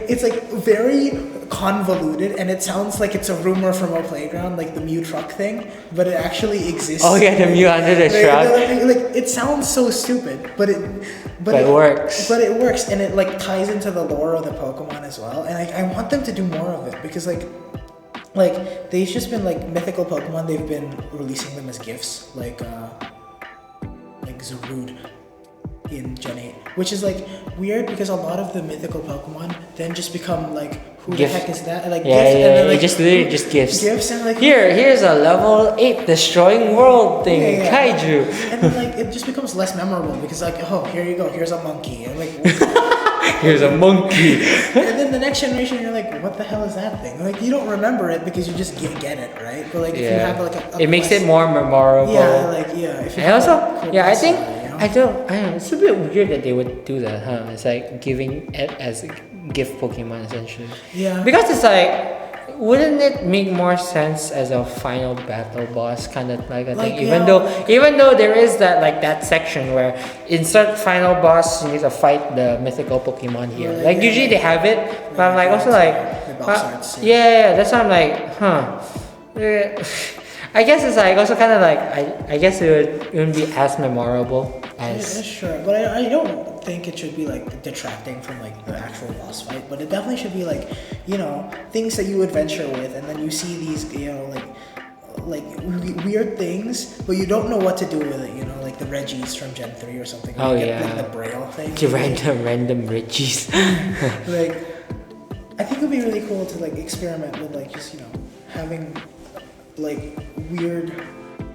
[SPEAKER 2] it's like very convoluted, and it sounds like it's a rumor from a playground, like the Mew truck thing, but it actually exists.
[SPEAKER 1] Oh yeah, the Mew under the truck.
[SPEAKER 2] Like it sounds so stupid, but it works. But it works, and it like ties into the lore of the Pokemon as well. And I want them to do more of it, because like they've just been like mythical Pokemon. They've been releasing them as gifts, like Zarude in Gen 8, which is like weird, because a lot of the mythical Pokemon then just become like, who the heck is that? Like gifts, and then like
[SPEAKER 1] just literally just gifts.
[SPEAKER 2] And like
[SPEAKER 1] here's a level 8 destroying world thing, kaiju.
[SPEAKER 2] And then like it just becomes less memorable, because like, oh, here you go, here's a monkey, and like
[SPEAKER 1] here's a monkey.
[SPEAKER 2] And then the next generation, you're like, what the hell is that thing? Like you don't remember it because you just get it, right? But like if you have like a
[SPEAKER 1] it makes it more memorable.
[SPEAKER 2] If you
[SPEAKER 1] I think I don't know. It's a bit weird that they would do that, huh? It's like giving it as a gift Pokemon, essentially.
[SPEAKER 2] Yeah.
[SPEAKER 1] Because it's like, wouldn't it make more sense as a final battle boss kind of like a thing? Even though there is that section where insert final boss, you need to fight the mythical Pokemon here. Usually they have it, but I'm like also like
[SPEAKER 2] box arts.
[SPEAKER 1] Yeah, that's why I'm like, huh. I guess it's like also kind of like I guess it wouldn't be as memorable as.
[SPEAKER 2] Yeah, sure, but I don't think it should be like detracting from like the actual boss fight. But it definitely should be like, you know, things that you adventure with, and then you see these, you know, like weird things, but you don't know what to do with it. You know, like the Reggies from Gen 3 or something.
[SPEAKER 1] Oh
[SPEAKER 2] like,
[SPEAKER 1] yeah.
[SPEAKER 2] Like the Braille thing.
[SPEAKER 1] The random Reggies.
[SPEAKER 2] Like, I think it would be really cool to like experiment with like just, you know, having like weird,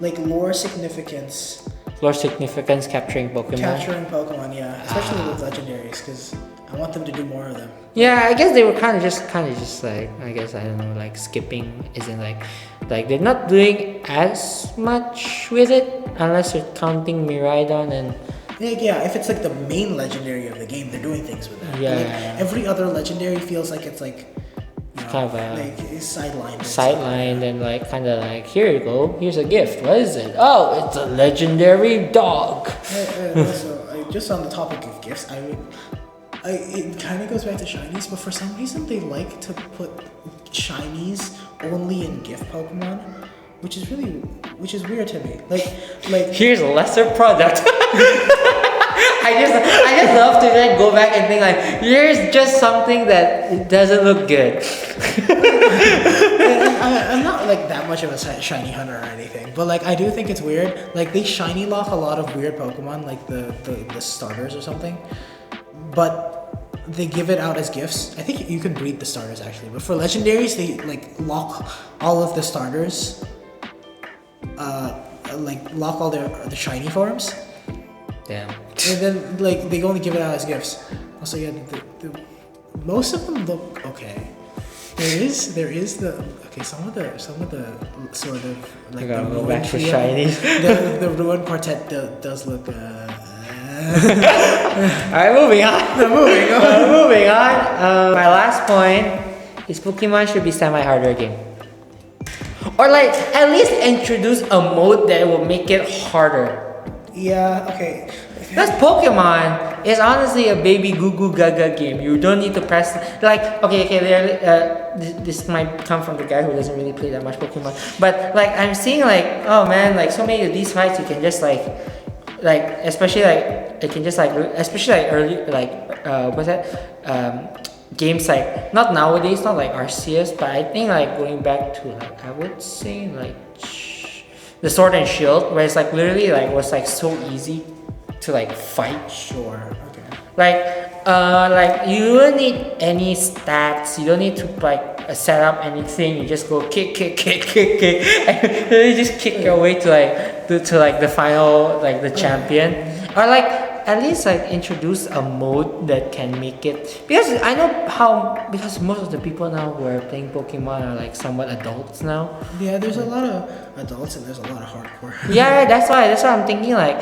[SPEAKER 2] like lore significance.
[SPEAKER 1] Lore significance capturing Pokemon.
[SPEAKER 2] Capturing Pokemon, yeah, especially with legendaries, because I want them to do more of them.
[SPEAKER 1] Yeah, I guess they were kind of just like, I guess, I don't know, like skipping isn't like they're not doing as much with it unless you're counting Miraidon and.
[SPEAKER 2] Yeah, if it's like the main legendary of the game, they're doing things with that.
[SPEAKER 1] Yeah.
[SPEAKER 2] Like, every other legendary feels like it's like, you know,
[SPEAKER 1] kind of a
[SPEAKER 2] like sidelined.
[SPEAKER 1] Sidelined and like kind of like, here you go, here's a gift. What is it? Oh, it's a legendary dog.
[SPEAKER 2] Also, just on the topic of gifts, it kind of goes back to shinies, but for some reason they like to put shinies only in gift Pokemon, which is weird to me. Like
[SPEAKER 1] here's a lesser product. I just love to like go back and think like, here's just something that doesn't look good.
[SPEAKER 2] I'm not like that much of a shiny hunter or anything, but like I do think it's weird. Like they shiny lock a lot of weird Pokemon, like the starters or something, but they give it out as gifts. I think you can breed the starters actually, but for legendaries they like lock all of the starters. Like lock all the shiny forms. Damn. And then like they only give it out as gifts. Also, yeah, the most of them look okay. There is some of the sort of like the
[SPEAKER 1] go back for
[SPEAKER 2] trio,
[SPEAKER 1] shinies.
[SPEAKER 2] the Ruin Quartet does look.
[SPEAKER 1] Alright, moving on. Moving on. My last point is Pokemon should be semi-harder game. Or like at least introduce a mode that will make it harder.
[SPEAKER 2] Yeah, okay.
[SPEAKER 1] Because Pokemon is honestly a baby goo goo gaga game. You don't need to press like this might come from the guy who doesn't really play that much Pokemon. But like I'm seeing like, oh man, like so many of these fights you can just like especially like it can just like especially like early like what's that games like not nowadays, not like Arceus, but I think like going back to like I would say like the Sword and Shield, where it's like literally like was like so easy to like fight.
[SPEAKER 2] Sure. Okay.
[SPEAKER 1] Like you don't need any stats. You don't need to like set up anything. You just go kick, and you just kick your way to like the final like the champion, or like. At least like introduce a mode that can make it, because I know because most of the people now who are playing Pokemon are like somewhat adults now.
[SPEAKER 2] Yeah, there's a lot of adults and there's a lot of hardcore.
[SPEAKER 1] Yeah, that's why I'm thinking like,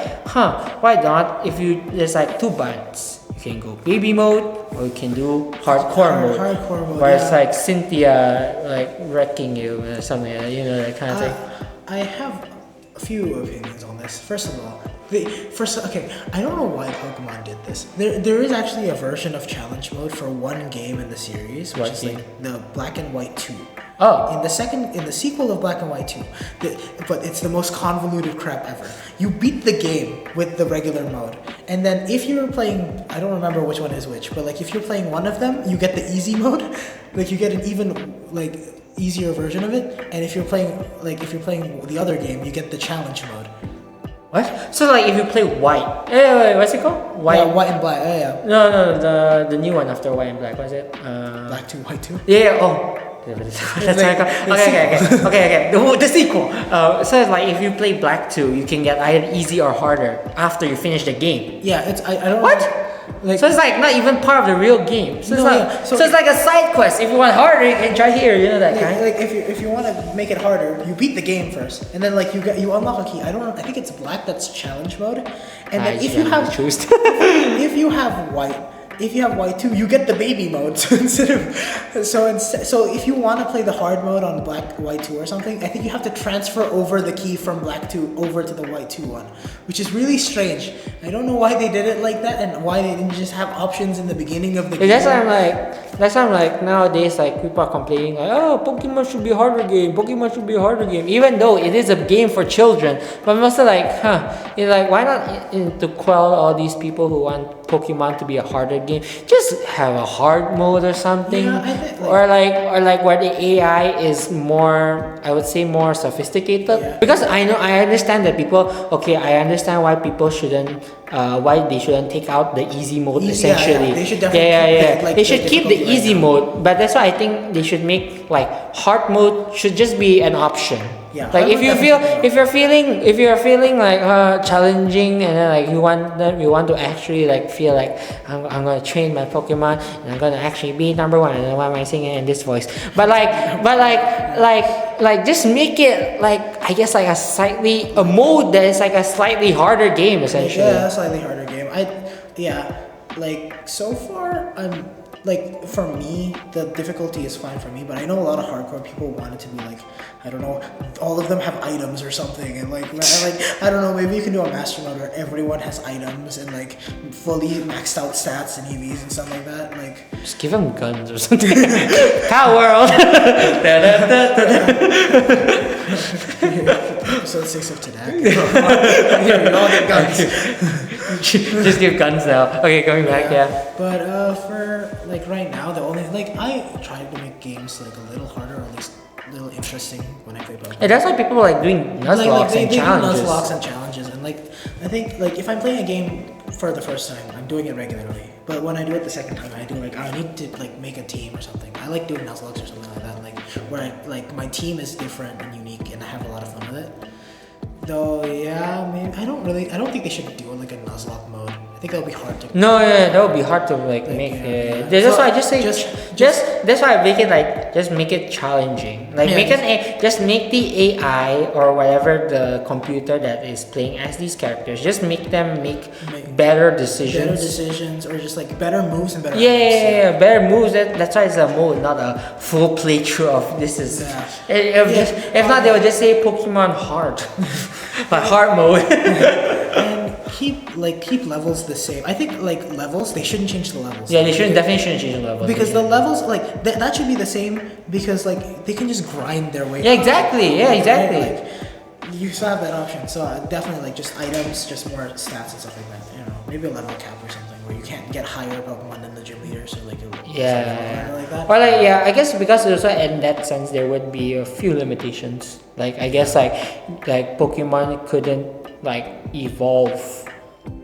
[SPEAKER 1] why not? If there's like two buttons, you can go baby mode or you can do hardcore mode.
[SPEAKER 2] Hardcore mode.
[SPEAKER 1] Where it's like Cynthia like wrecking you or something, you know, that kind of thing.
[SPEAKER 2] I have a few opinions on this. First of all, I don't know why Pokemon did this. There is actually a version of challenge mode for one game in the series, which is like the Black and White 2.
[SPEAKER 1] Oh.
[SPEAKER 2] In the sequel of Black and White 2, but it's the most convoluted crap ever. You beat the game with the regular mode, and then if you're playing, I don't remember which one is which, but like if you're playing one of them, you get the easy mode, like you get an even like easier version of it, and if you're playing the other game, you get the challenge mode.
[SPEAKER 1] What? So like if you play white, wait, what's it called? White.
[SPEAKER 2] Yeah, white and black. Yeah.
[SPEAKER 1] No, the new one after white and black. What's it?
[SPEAKER 2] Black 2, white 2.
[SPEAKER 1] Yeah. Oh. That's what I call. Okay. The sequel. So it's like if you play Black 2, you can get either easy or harder after you finish the game.
[SPEAKER 2] Yeah, I don't.
[SPEAKER 1] What?
[SPEAKER 2] know. Like,
[SPEAKER 1] so it's like not even part of the real game. So
[SPEAKER 2] no,
[SPEAKER 1] it's like it's like a side quest. If you want harder, you can try here. You know that kind.
[SPEAKER 2] Like if you want to make it harder, you beat the game first, and then like you unlock a key. I think it's black that's challenge mode, and then if you have white, if you have white 2, you get the baby mode. So if you want to play the hard mode on white 2 or something, I think you have to transfer over the key from black 2 over to the white 2 one, which is really strange. I don't know why they did it like that and why they didn't just have options in the beginning of the game.
[SPEAKER 1] That's why I'm like nowadays like people are complaining like, oh, Pokemon should be a harder game. Pokemon should be a harder game, even though it is a game for children. But I'm also like, it's like why not to quell all these people who want Pokemon to be a harder game? Just have a hard mode or something,
[SPEAKER 2] Yeah, I think,
[SPEAKER 1] or like where the AI is more, I would say, more sophisticated.
[SPEAKER 2] Yeah.
[SPEAKER 1] Because I understand that people. Okay, I understand why people shouldn't. Why they shouldn't take out the easy mode essentially.
[SPEAKER 2] They should definitely
[SPEAKER 1] They should keep the easy mode, but that's why I think they should make like hard mode should just be an option.
[SPEAKER 2] Yeah,
[SPEAKER 1] Like if you're feeling like challenging and then like you want to actually like feel like I'm gonna train my Pokemon and I'm gonna actually be number 1, and then why am I singing in this voice? But just make it like, I guess, like a mode that is like a slightly harder game essentially.
[SPEAKER 2] Yeah, a slightly harder game. Like so far I'm like, for me, the difficulty is fine for me, but I know a lot of hardcore people want it to be like, I don't know, all of them have items or something, and like I don't know, maybe you can do a master mode where everyone has items and like fully maxed out stats and EVs and stuff like that. Like,
[SPEAKER 1] just give them guns or something. Power!
[SPEAKER 2] Episode 6 of Tadak. Here, we all get guns.
[SPEAKER 1] Just give guns now. Okay, going back, yeah.
[SPEAKER 2] But for like right now, the only I tried to make games like a little harder, or at least a little interesting when I play Pokemon.
[SPEAKER 1] And that's why people like doing Nuzlocke and challenges.
[SPEAKER 2] Do Nuzlocke and challenges, and like I think like if I'm playing a game for the first time, I'm doing it regularly. But when I do it the second time, I do like I need to like make a team or something. I like doing Nuzlocke or something like that, like where my team is different and unique, and I have a lot of fun with it. Though, yeah, maybe I don't think they should do like a Nuzlocke mode. I think that'll be hard to.
[SPEAKER 1] No, yeah, that would be hard to like make.
[SPEAKER 2] Yeah.
[SPEAKER 1] That's why I just say that's why I make it like just make it challenging. Like just make the AI or whatever the computer that is playing as these characters, just make them make better decisions.
[SPEAKER 2] Better decisions, or just like better moves and better.
[SPEAKER 1] Yeah, better moves. That's why it's a mode, not a full playthrough of this is.
[SPEAKER 2] Yeah.
[SPEAKER 1] If not, they would just say Pokemon hard, like hard mode.
[SPEAKER 2] And keep levels the same. I think like levels, they shouldn't change the levels.
[SPEAKER 1] Yeah, they definitely shouldn't change the levels.
[SPEAKER 2] Because the levels like that should be the same, because like they can just grind their way.
[SPEAKER 1] Yeah, exactly. Yeah, exactly.
[SPEAKER 2] Like, you still have that option. So definitely like just items, just more stats and stuff like that. You know, maybe a level cap or something where you can't get higher Pokemon than the gym leader. So like like that.
[SPEAKER 1] Or like I guess because also in that sense there would be a few limitations. Like I guess like Pokemon couldn't like evolve.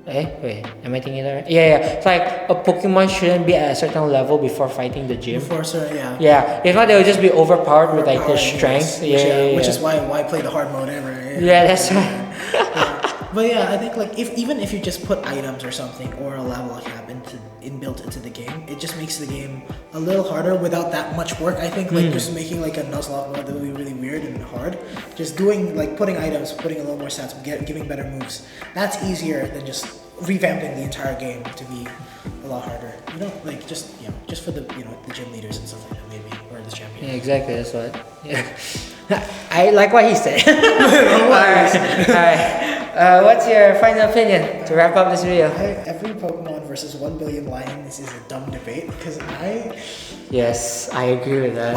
[SPEAKER 1] Wait, am I thinking that right? Yeah. It's like a Pokemon shouldn't be at a certain level before fighting the gym. Yeah. If not, they would just be overpowered with like their strength.
[SPEAKER 2] Which is why play the hard mode ever.
[SPEAKER 1] Yeah, that's right.
[SPEAKER 2] But yeah, I think like even if you just put items or something or a level cap inbuilt into the game, it just makes the game a little harder without that much work. I think like just making like a Nuzlocke mode that would be really weird and hard. Just doing like putting items, putting a little more stats, giving better moves. That's easier than just revamping the entire game to be a lot harder. You know, like just for the the gym leaders and stuff like that maybe, or the champion.
[SPEAKER 1] Yeah, exactly. That's what. Yeah. I like what he said. Alright. What's your final opinion to wrap up this video?
[SPEAKER 2] Every Pokemon versus 1 billion lions is a dumb debate because
[SPEAKER 1] Yes, I agree with that.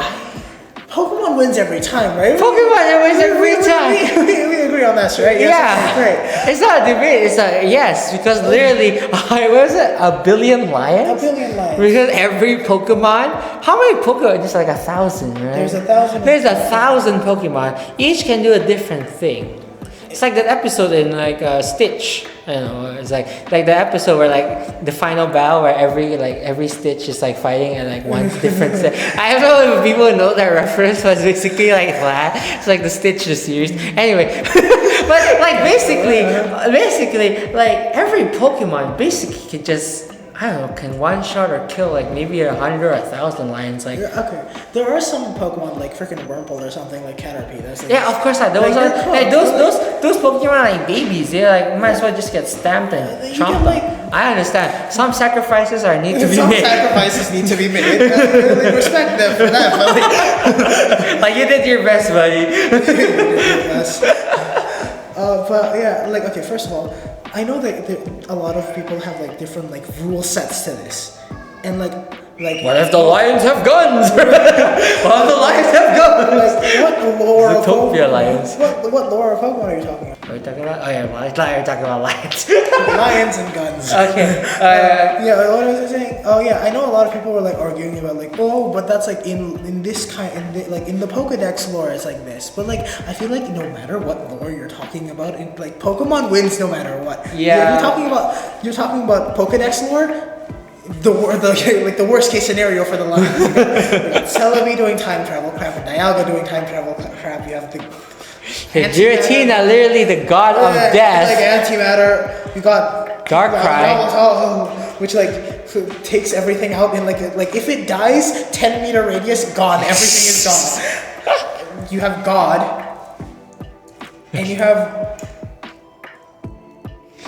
[SPEAKER 2] Pokemon wins every time, right?
[SPEAKER 1] Pokemon wins every time.
[SPEAKER 2] We agree on that, right?
[SPEAKER 1] Yes, yeah.
[SPEAKER 2] Great.
[SPEAKER 1] It's not a debate. It's a yes, because literally, what was it? 1 billion lions?
[SPEAKER 2] 1 billion lions.
[SPEAKER 1] Because every Pokemon, how many Pokemon? Just like 1,000, right?
[SPEAKER 2] There's 1,000.
[SPEAKER 1] There's 1,000 Pokemon. Each can do a different thing. It's like that episode in like Stitch. I don't know. It's like the episode where like the final battle where every Stitch is like fighting and like one different set. I don't know if people know that reference, but it's basically like that. It's like the Stitch the series. Anyway, but like basically like every Pokemon basically can just, I don't know, can one shot or kill like maybe 100 or 1,000 lions. Like
[SPEAKER 2] okay, there are some Pokemon like freaking Wurmple or something like Caterpie. That's like,
[SPEAKER 1] yeah, of course. Those Pokemon are like babies. They like might as well just get stamped and chomped. I understand. Some sacrifices are need to be
[SPEAKER 2] Some
[SPEAKER 1] made.
[SPEAKER 2] sacrifices need to be made. Like, respect them for that, but
[SPEAKER 1] Like you did your best, buddy.
[SPEAKER 2] yes. But yeah, like okay. First of all, I know that a lot of people have like different like rule sets to this, and like.
[SPEAKER 1] What if the lions have guns? What if the lions have guns?
[SPEAKER 2] Like, what lore of
[SPEAKER 1] Zootopia
[SPEAKER 2] Pokemon?
[SPEAKER 1] lions.
[SPEAKER 2] What lore of Pokemon are you talking about?
[SPEAKER 1] Are we talking about? Oh yeah, well, I thought you were talking about lions.
[SPEAKER 2] Lions and guns.
[SPEAKER 1] Okay.
[SPEAKER 2] Yeah, what was I saying? Oh yeah, I know a lot of people were like arguing about like, oh, but that's like in this kind, like in the Pokédex lore, it's like this. But like, I feel like no matter what lore you're talking about, like Pokemon wins no matter what.
[SPEAKER 1] Yeah.
[SPEAKER 2] If you're talking about Pokédex lore. The worst case scenario for the Lions. You got Celebi doing time travel crap and Dialga doing time travel crap. You have the
[SPEAKER 1] Giratina, literally the god of death.
[SPEAKER 2] Like antimatter. You got
[SPEAKER 1] Darkrai,
[SPEAKER 2] which like takes everything out in like if it dies 10-meter radius, gone. Everything is gone. You have God, and you have.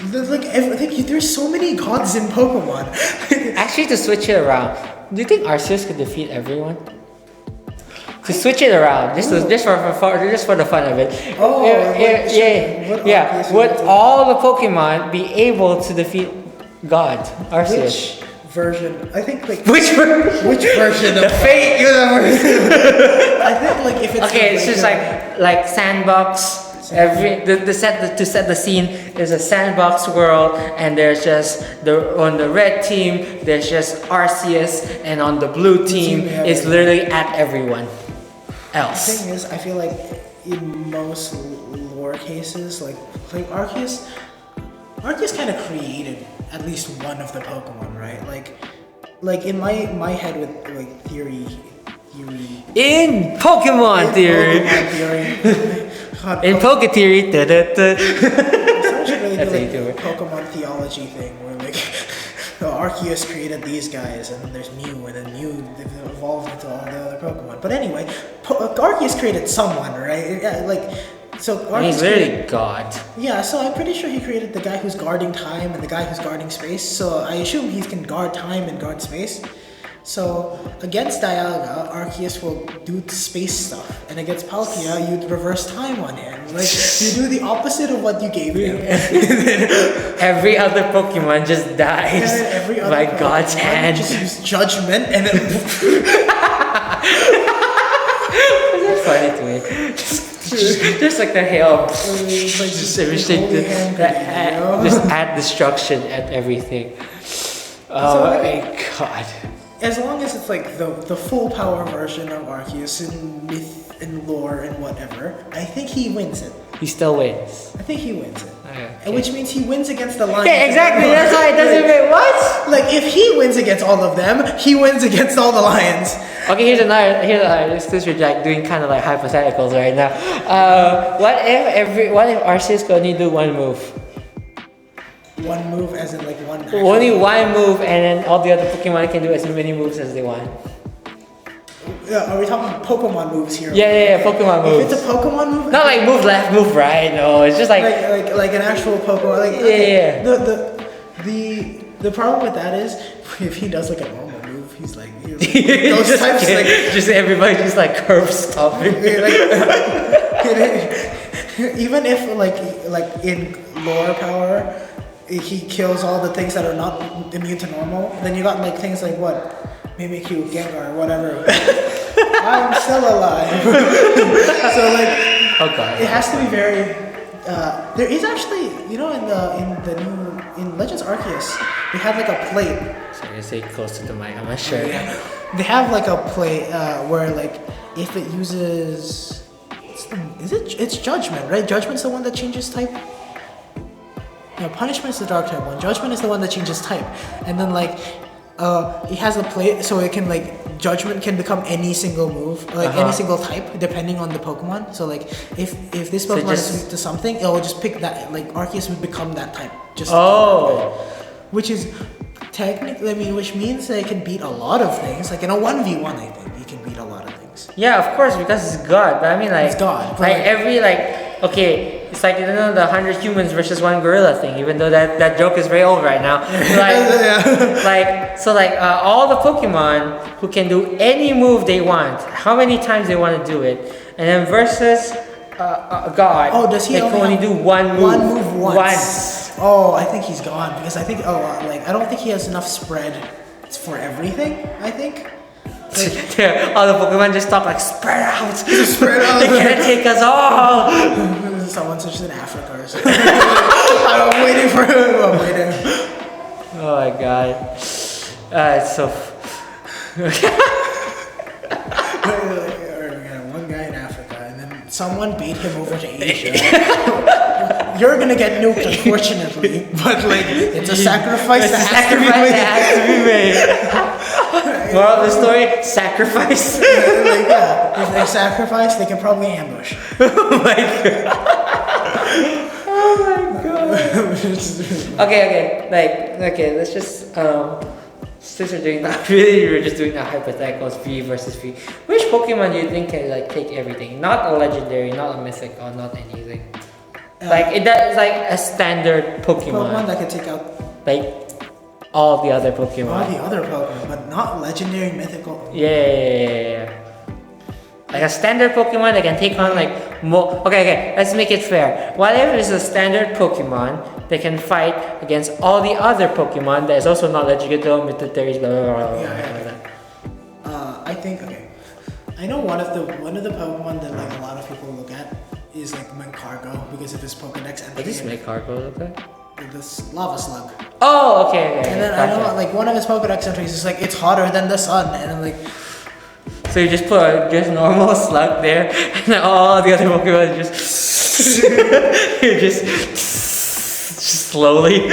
[SPEAKER 2] There's so many gods in Pokemon.
[SPEAKER 1] Actually, to switch it around, do you think Arceus could defeat everyone? To switch it around, just for the fun of it.
[SPEAKER 2] Oh,
[SPEAKER 1] yeah. Would all the Pokemon be able to defeat God, Arceus?
[SPEAKER 2] Which version? I think like
[SPEAKER 1] Which
[SPEAKER 2] version of
[SPEAKER 1] the Fate universe?
[SPEAKER 2] I think like if it's
[SPEAKER 1] okay, it's just like sandbox. To set the scene is a sandbox world, and there's just on the red team there's just Arceus, and on the blue team it's literally at everyone else.
[SPEAKER 2] The thing is, I feel like in most lore cases, like Arceus kind of created at least one of the Pokemon, right? Like in my head with like theory.
[SPEAKER 1] In Pokemon theory. In Poke theory.
[SPEAKER 2] Someone should really do like a Pokemon theology thing where like Arceus created these guys, and then there's Mew, and then Mew evolved into all the other Pokemon. But anyway, Arceus created someone, right? Yeah, like so. Arceus
[SPEAKER 1] He's literally God.
[SPEAKER 2] Yeah, so I'm pretty sure he created the guy who's guarding time and the guy who's guarding space. So I assume he can guard time and guard space. So against Dialga, Arceus will do space stuff, and against Palkia, you reverse time on him. Like you do the opposite of what you gave him.
[SPEAKER 1] Every other Pokemon just dies by God's hand.
[SPEAKER 2] Just use judgment and then.
[SPEAKER 1] Isn't that funny to me? Just like the hail, just everything, just add destruction at everything. Oh my God.
[SPEAKER 2] As long as it's like the full power version of Arceus in myth and lore and whatever, I think he wins it.
[SPEAKER 1] He still wins.
[SPEAKER 2] I think he wins it.
[SPEAKER 1] Okay.
[SPEAKER 2] Which means he wins against the Lions.
[SPEAKER 1] Yeah, exactly. That's why it doesn't make what?
[SPEAKER 2] Like if he wins against all of them, he wins against all the Lions.
[SPEAKER 1] Okay, here's another. Since we're like doing kind of like hypotheticals right now. What if Arceus could only do one move?
[SPEAKER 2] One move, as in like one.
[SPEAKER 1] Only one move, and then all the other Pokemon can do as many moves as they want.
[SPEAKER 2] Are we talking Pokemon moves here?
[SPEAKER 1] Yeah, Pokemon moves.
[SPEAKER 2] If it's a Pokemon move,
[SPEAKER 1] not like move left, move right. No, it's just like
[SPEAKER 2] an actual Pokemon. Like,
[SPEAKER 1] yeah.
[SPEAKER 2] The problem with that is if he does like a normal move, he's like those types like
[SPEAKER 1] just everybody just like curve stomping.
[SPEAKER 2] Even if like in lore power, he kills all the things that are not immune to normal, then you got like things like what? Mimikyu, Gengar, whatever. I'm still alive. So like,
[SPEAKER 1] oh God.
[SPEAKER 2] It has to be very. There is actually, in Legends Arceus, they have like a plate.
[SPEAKER 1] So you say close to the mic. I'm not sure.
[SPEAKER 2] Yeah. They have like a plate where like if it uses, it's Judgment, right? Judgment's the one that changes type. No, Punishment's the dark type one. Judgment is the one that changes type, and then like. It has a plate, so it can like Judgment can become any single move, like any single type, depending on the Pokemon. So like if this Pokemon is weak to something, it will just pick that. Like Arceus would become that type. Which is technically, which means that it can beat a lot of things. Like in a 1v1, I think you can beat a lot of things.
[SPEAKER 1] Yeah, of course, because it's God. But I mean, like,
[SPEAKER 2] it's God.
[SPEAKER 1] Like every okay, it's like the 100 humans versus one gorilla thing. Even though that joke is very old right now. All the Pokemon who can do any move they want, how many times they want to do it, and then versus God.
[SPEAKER 2] Oh, does he
[SPEAKER 1] can only do one move?
[SPEAKER 2] One move once. Oh, I think he's gone because I think I don't think he has enough spread for everything. I think.
[SPEAKER 1] All the Pokemon just talk like spread out.
[SPEAKER 2] Spread out.
[SPEAKER 1] They can't take us all.
[SPEAKER 2] Someone's just in Africa or something. I'm waiting for him. I'm waiting.
[SPEAKER 1] Oh my god. It's so.
[SPEAKER 2] One guy in Africa, and then someone beat him over to Asia. You're gonna get nuked, unfortunately, but like it's a sacrifice that has to be made.
[SPEAKER 1] Moral of the story: sacrifice.
[SPEAKER 2] If they sacrifice, they can probably ambush.
[SPEAKER 1] Oh my god. Oh my god. Okay. Let's just since we're doing that, we're just doing the hypotheticals, V versus V. Which Pokemon do you think can like take everything? Not a legendary, not a mythic, or not anything. It's like a standard Pokemon
[SPEAKER 2] that can take out
[SPEAKER 1] like all the other Pokemon.
[SPEAKER 2] All the other Pokemon, but not legendary, mythical.
[SPEAKER 1] Yeah. Like a standard Pokemon that can take on like more. Okay. Let's make it fair. What if it's a standard Pokemon that can fight against all the other Pokemon that is also not legendary, mythic, blah blah blah.
[SPEAKER 2] I think I know one of the Pokemon that like a lot of people look at is like Ricardo because of his Pokédex entry.
[SPEAKER 1] What does Ricardo look like?
[SPEAKER 2] This lava slug.
[SPEAKER 1] Oh, okay.
[SPEAKER 2] And then I know like one of his Pokédex entries is like it's hotter than the sun, and I'm like.
[SPEAKER 1] So you just put a just normal slug there, and then all the other Pokemon just slowly.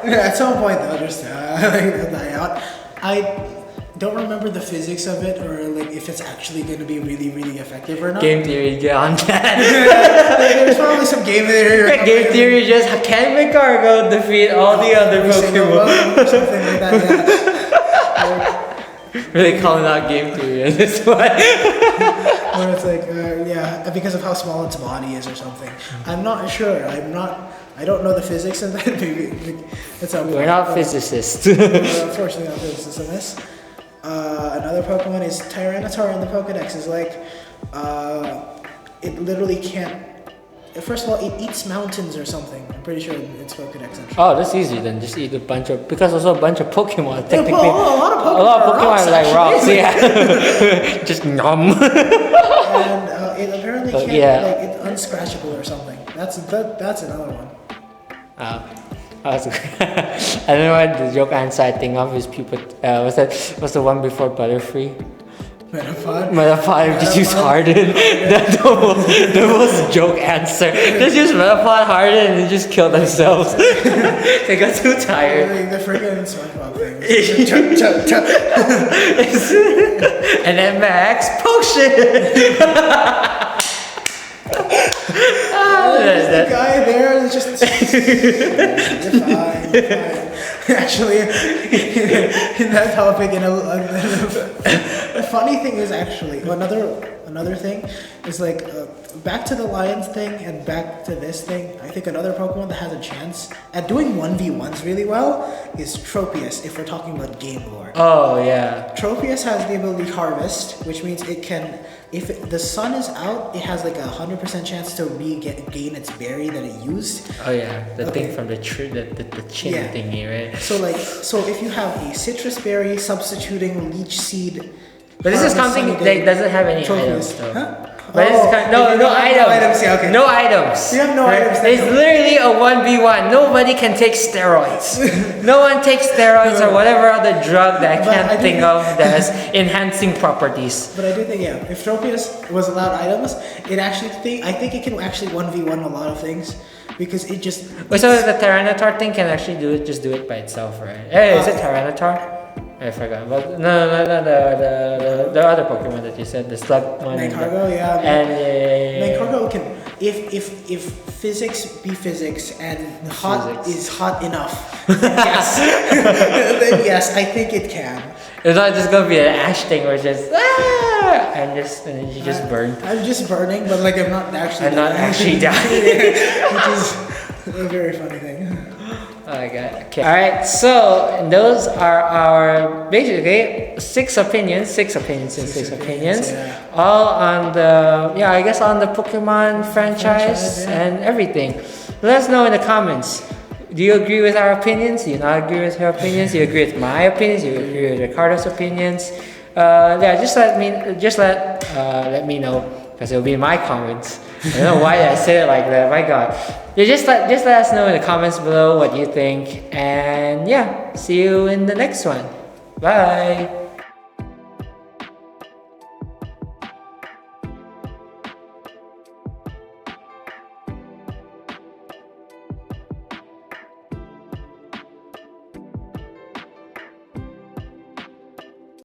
[SPEAKER 2] At some point they'll just die out. I don't remember the physics of it or like if it's actually going to be really, really effective or not.
[SPEAKER 1] Game theory, get on that.
[SPEAKER 2] There's probably some game theory.
[SPEAKER 1] Game theory just can Ricardo defeat all the other Pokemon?
[SPEAKER 2] Or something like that. Yeah.
[SPEAKER 1] Really calling out game theory in this one.
[SPEAKER 2] Where it's like, because of how small its body is or something. I'm not sure. I don't know the physics of that. Maybe it's
[SPEAKER 1] We're not physicists.
[SPEAKER 2] Unfortunately, not physicists in this. Another Pokemon is Tyranitar in the Pokedex is like, it literally can't. First of all, it eats mountains or something. I'm pretty sure it's Pokedex entry.
[SPEAKER 1] Oh, that's easy then. Just eat a bunch of because also a bunch of Pokemon. Technically,
[SPEAKER 2] a lot of Pokemon
[SPEAKER 1] are like rocks. Yeah, just nom.
[SPEAKER 2] And it apparently can't. Like it's unscratchable or something. That's another one.
[SPEAKER 1] And then what the joke answer I think of is people. What's the one before Butterfree? Metapod just use Harden. That's the most joke answer. Just use Metapod Harden and they just kill themselves. They got too tired.
[SPEAKER 2] The freaking SpongeBob thing.
[SPEAKER 1] And then Max Potion.
[SPEAKER 2] The guy there is just you're fine. Actually, in that topic, the funny thing is actually another thing is like back to the Lions thing and back to this thing. I think another Pokemon that has a chance at doing 1v1s really well is Tropius. If we're talking about game lore.
[SPEAKER 1] Oh yeah.
[SPEAKER 2] Tropius has the ability Harvest, which means it can. If the sun is out, it has like 100% chance to gain its berry that it used.
[SPEAKER 1] Oh yeah, the thing from the tree, the chin thingy, right?
[SPEAKER 2] So if you have a citrus berry substituting leech seed.
[SPEAKER 1] But this is something that doesn't have any items though.
[SPEAKER 2] Huh?
[SPEAKER 1] But no items.
[SPEAKER 2] Yeah, okay.
[SPEAKER 1] No items.
[SPEAKER 2] You have no items.
[SPEAKER 1] It's literally a 1v1. Nobody can take steroids. No one takes steroids or whatever other drug that I can't think of that has enhancing properties.
[SPEAKER 2] But I do think, if Tropius was allowed items, I think it can actually 1v1 a lot of things. Because it just...
[SPEAKER 1] So the Tyranitar thing can actually do it by itself, right? Hey, is it Tyranitar? I forgot. But no, the other Pokemon that you said, the slug one.
[SPEAKER 2] Ricardo, yeah.
[SPEAKER 1] And
[SPEAKER 2] Ricardo can, if physics be physics and hot is hot enough, then yes, I think it can.
[SPEAKER 1] It's not just gonna be an Ash thing where it's just and then you just burn.
[SPEAKER 2] I'm just burning, but like I'm not actually.
[SPEAKER 1] I'm not actually dying.
[SPEAKER 2] Which is a very funny thing.
[SPEAKER 1] Oh my god. Okay. Alright, so those are our basically six opinions.
[SPEAKER 2] Yeah.
[SPEAKER 1] All on I guess on the Pokemon franchise
[SPEAKER 2] yeah.
[SPEAKER 1] and everything. Let us know in the comments. Do you agree with our opinions? Do you not agree with her opinions? Do you agree with my opinions? Do you agree with Ricardo's opinions? Just let me know, because it'll be in my comments. I don't know why I said it like that. My God. Yeah, just let us know in the comments below what you think, and yeah, see you in the next one. Bye.